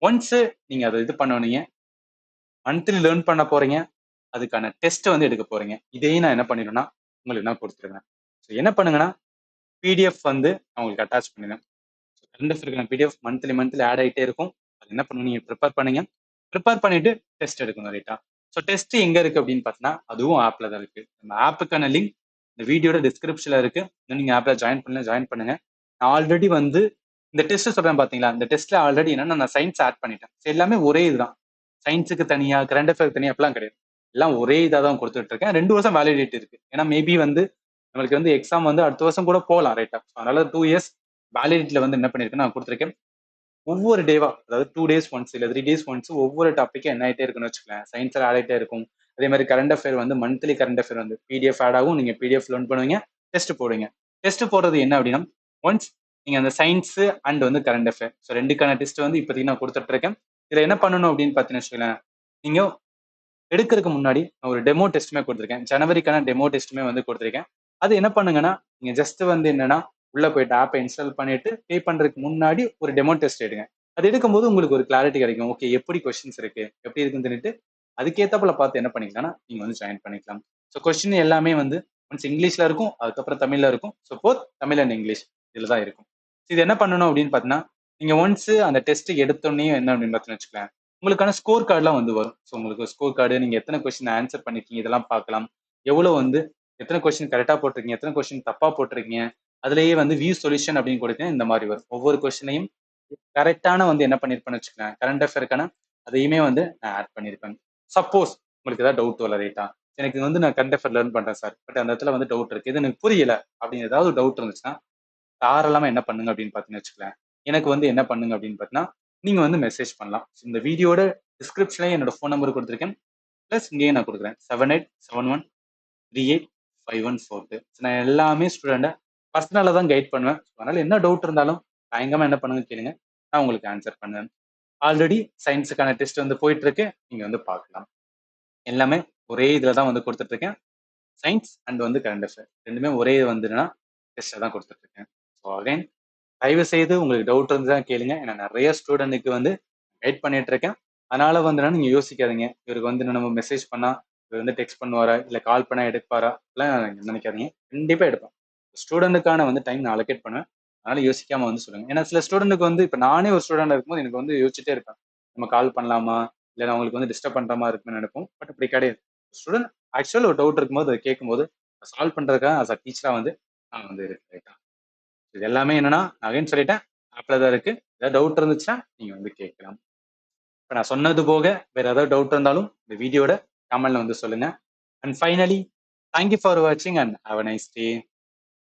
Speaker 1: ஒன்ஸ் நீங்க அதை இது பண்ணுவீங்க, மந்த்லி லேர்ன் பண்ண போறீங்க, அதுக்கான டெஸ்ட் வந்து எடுக்க போறீங்க. இதையும் நான் என்ன பண்ணிடுவேன்னா உங்களுக்கு நான் கொடுத்துருவேன். ஸோ என்ன பண்ணுங்கன்னா, பிடிஎஃப் வந்து நான் உங்களுக்கு அட்டாச் பண்ணிடுவேன். கரண்ட் அஃபேருக்கான பிடிஎஃப் மந்த்லி ஆட் ஆகிட்டே இருக்கும். அது என்ன பண்ணுங்க, நீங்க ப்ரிப்பேர் பண்ணுங்க. ப்ரிப்பேர் பண்ணிட்டு டெஸ்ட் எடுக்கணும். ரைட்டா, ஸோ டெஸ்ட் எங்க இருக்கு அப்படின்னு பார்த்தீங்கன்னா, அதுவும் ஆப்ல தான் இருக்கு. நம்ம ஆப்புக்கான லிங்க் இந்த வீடியோட டிஸ்கிரிப்ஷன்ல இருக்கு. இன்னும் நீங்க ஆப்ல ஜாயின் பண்ணுங்க. நான் ஆல்ரெடி வந்து இந்த டெஸ்ட் சொல்றேன் பாத்தீங்களா, இந்த டெஸ்ட்ல ஆல்ரெடி என்னன்னா நான் சயின்ஸ் ஆட் பண்ணிட்டேன். எல்லாமே ஒரே இதுதான். சயின்ஸுக்கு தனியா, கரண்ட் அஃபேர் தனியா அப்படிலாம் கிடையாது. எல்லாம் ஒரே இதாக தான் கொடுத்துட்டு இருக்கேன். 2 வருஷம் வேலிடிட்டி இருக்கு. ஏன்னா மேபி வந்து நம்மளுக்கு வந்து எக்ஸாம் வந்து அடுத்த வருஷம் கூட போகலாம். ரைட்டா, அதனால 2 இயர்ஸ் வேலிடிட்டியில வந்து என்ன பண்ணிருக்கேன் நான் கொடுத்துருக்கேன். ஒவ்வொரு டேவா, அதாவது 2 டேஸ் ஒன்ஸ் இல்ல 3 டேஸ் ஒன்ஸ் ஒவ்வொரு டாபிக்கும் என்ன ஆயிட்டே இருக்குன்னு வச்சுக்கலாம். சயின்ஸ்ல ஆட் ஆயிட்டே இருக்கும். அதே மாதிரி கரண்ட் அஃபேர் வந்து மந்த்லி கரண்ட் அஃபேர் வந்து பிடிஎஃப் ஆட் ஆகும். நீங்க பிடிஎஃப் லேர்ன் பண்ணுவீங்க, டெஸ்ட் போடுவீங்க. டெஸ்ட் போடுறது என்ன அப்படின்னா, ஒன்ஸ் நீங்க அந்த சயின்ஸ் அண்ட் வந்து கரண்ட் அஃபேர், ஸோ ரெண்டுக்கான டெஸ்ட் வந்து இப்போதைக்கு நான் கொடுத்துட்டு இருக்கேன். இதுல என்ன பண்ணணும் அப்படின்னு பார்த்தீங்கன்னு வச்சுக்கோங்களேன், நீங்க எடுக்கிறதுக்கு முன்னாடி நான் ஒரு டெமோ டெஸ்ட்டுமே கொடுத்துருக்கேன். ஜனவரிக்கான டெமோ டெஸ்ட்டுமே வந்து கொடுத்துருக்கேன். அது என்ன பண்ணுங்கன்னா, நீங்க ஜஸ்ட் வந்து என்னன்னா உள்ள போயிட்டு ஆப்பை இன்ஸ்டால் பண்ணிட்டு பே பண்றதுக்கு முன்னாடி ஒரு டெமோ டெஸ்ட் எடுங்க. அது எடுக்கும்போது உங்களுக்கு ஒரு கிளாரிட்டி கிடைக்கும். ஓகே, எப்படி கொஸ்டின்ஸ் இருக்கு, எப்படி இருக்குன்னு சொல்லிட்டு அதுக்கேத்தாப்புல பார்த்து என்ன பண்ணிக்கலாம்னா நீங்க வந்து ஜாயின் பண்ணிக்கலாம். ஸோ கொஸ்டின் எல்லாமே வந்து ஒன்ஸ் இங்கிலீஷ்ல இருக்கும், அதுக்கப்புறம் தமிழ்ல இருக்கும். So both Tamil and English இதுல தான் இருக்கும். இது என்ன பண்ணணும் அப்படின்னு பார்த்தீங்கன்னா, நீங்க ஒன்ஸ் அந்த டெஸ்ட் எடுத்தோடனே என்ன அப்படின்னு பார்த்தீங்கன்னு வச்சுக்கலாம், உங்களுக்கான ஸ்கோர் கார்டுலாம் வந்து வரும். ஸோ உங்களுக்கு ஸ்கோர் கார்டு, நீங்க எத்தனை கொஸ்டின் ஆன்சர் பண்ணிருக்கீங்க இதெல்லாம் பார்க்கலாம். எவ்வளவு வந்து எத்தனை கொஸ்டின் கரெக்டா போட்டிருக்கீங்க, எத்தனை கொஸ்டின் தப்பா போட்டிருக்கீங்க. அதுலயே வந்து வியூ சொல்யூஷன் அப்படின்னு கொடுத்தீங்க, இந்த மாதிரி வரும். ஒவ்வொரு கொஸ்டினையும் கரெக்டான வந்து என்ன பண்ணிருப்பேன்னு வச்சுக்கலாம், கரண்ட் அஃபேருக்கான அதையுமே வந்து நான் ஆட் பண்ணிருப்பேன். சப்போஸ் உங்களுக்கு ஏதாவது டவுட் வரல, ரைட்டா, எனக்கு வந்து நான் கரண்ட் அஃபேர் லேர்ன் பண்றேன் சார், பட் அந்த இடத்துல வந்து டவுட் இருக்கு, இது எனக்கு புரியல அப்படின்னு ஏதாவது டவுட் இருந்துச்சுன்னா தாராளமா என்ன பண்ணுங்க அப்படின்னு பார்த்தீங்கன்னு வச்சுக்கலாம், எனக்கு வந்து என்ன பண்ணுங்க அப்படின்னு பார்த்தீங்கன்னா, நீங்க வந்து மெசேஜ் பண்ணலாம். இந்த வீடியோட டிஸ்கிரிப்ஷன்லயே என்னோட ஃபோன் நம்பர் கொடுத்துருக்கேன். ப்ளஸ் இங்கேயே நான் கொடுக்குறேன் 7871385142. நான் எல்லாமே ஸ்டூடெண்ட்டை பர்சனலாக தான் கைட் பண்ணுவேன். அதனால என்ன டவுட் இருந்தாலும் தயங்காம என்ன பண்ணுங்க கேளுங்க, நான் உங்களுக்கு ஆன்சர் பண்ணுவேன். ஆல்ரெடி சயின்ஸுக்கான டெஸ்ட் வந்து போயிட்டு இருக்கு, நீங்க வந்து பார்க்கலாம். எல்லாமே ஒரே இதுல தான் வந்து கொடுத்துட்டு இருக்கேன். சயின்ஸ் அண்ட் வந்து கரண்ட் அஃபேர் ரெண்டுமே ஒரே வந்துன்னா டெஸ்ட்டை தான் கொடுத்துட்டு இருக்கேன். ஸோ அகைன் தயவு செய்து உங்களுக்கு டவுட் இருந்தா கேளுங்க. ஏன்னா நிறைய ஸ்டூடெண்ட்டுக்கு வந்து கைட் பண்ணிட்டு இருக்கேன். அதனால வந்து நீங்க யோசிக்காதீங்க, இவருக்கு வந்து நம்ம மெசேஜ் பண்ணா இவர் வந்து டெக்ஸ்ட் பண்ணுவாரா, இல்ல கால் பண்ணா எடுப்பாரா, எல்லாம் நினைக்காதீங்க. கண்டிப்பா எடுப்பேன். ஸ்டூடெண்ட்டுக்கான வந்து டைம் நான் அலோகேட் பண்ணுவேன். அதனால யோசிக்காம வந்து சொல்லுங்க. ஏன்னா சில ஸ்டூடெண்ட்டுக்கு வந்து இப்ப நானே ஒரு ஸ்டூடெண்ட் இருக்கும்போது எனக்கு வந்து யோசிச்சுட்டே இருப்பேன், நம்ம கால் பண்ணலாமா, இல்ல அவங்களுக்கு வந்து டிஸ்டர்ப் பண்ற மாதிரி இருக்குன்னு நினைப்போம். பட் அப்படி கிடையாது. ஸ்டூடெண்ட் ஆக்சுவல் ஒரு டவுட் இருக்கும்போது அதை கேட்கும்போது சால்வ் பண்றதுக்காக அஸ் அ டீச்சரா வந்து நான் வந்து இருக்கேன். இது எல்லாமே என்னன்னா அகைன் சொல்லிட்டேன், ஆப்ல தான் இருக்கு. ஏதாவது டவுட் இருந்துச்சுன்னா நீங்க வந்து கேட்கலாம். இப்ப நான் சொன்னது போக வேற ஏதாவது டவுட் இருந்தாலும் இந்த வீடியோட கமெண்ட்ல வந்து சொல்லுங்க. அண்ட் ஃபைனலி தேங்க்யூ ஃபார் வாட்சிங் and have a nice day.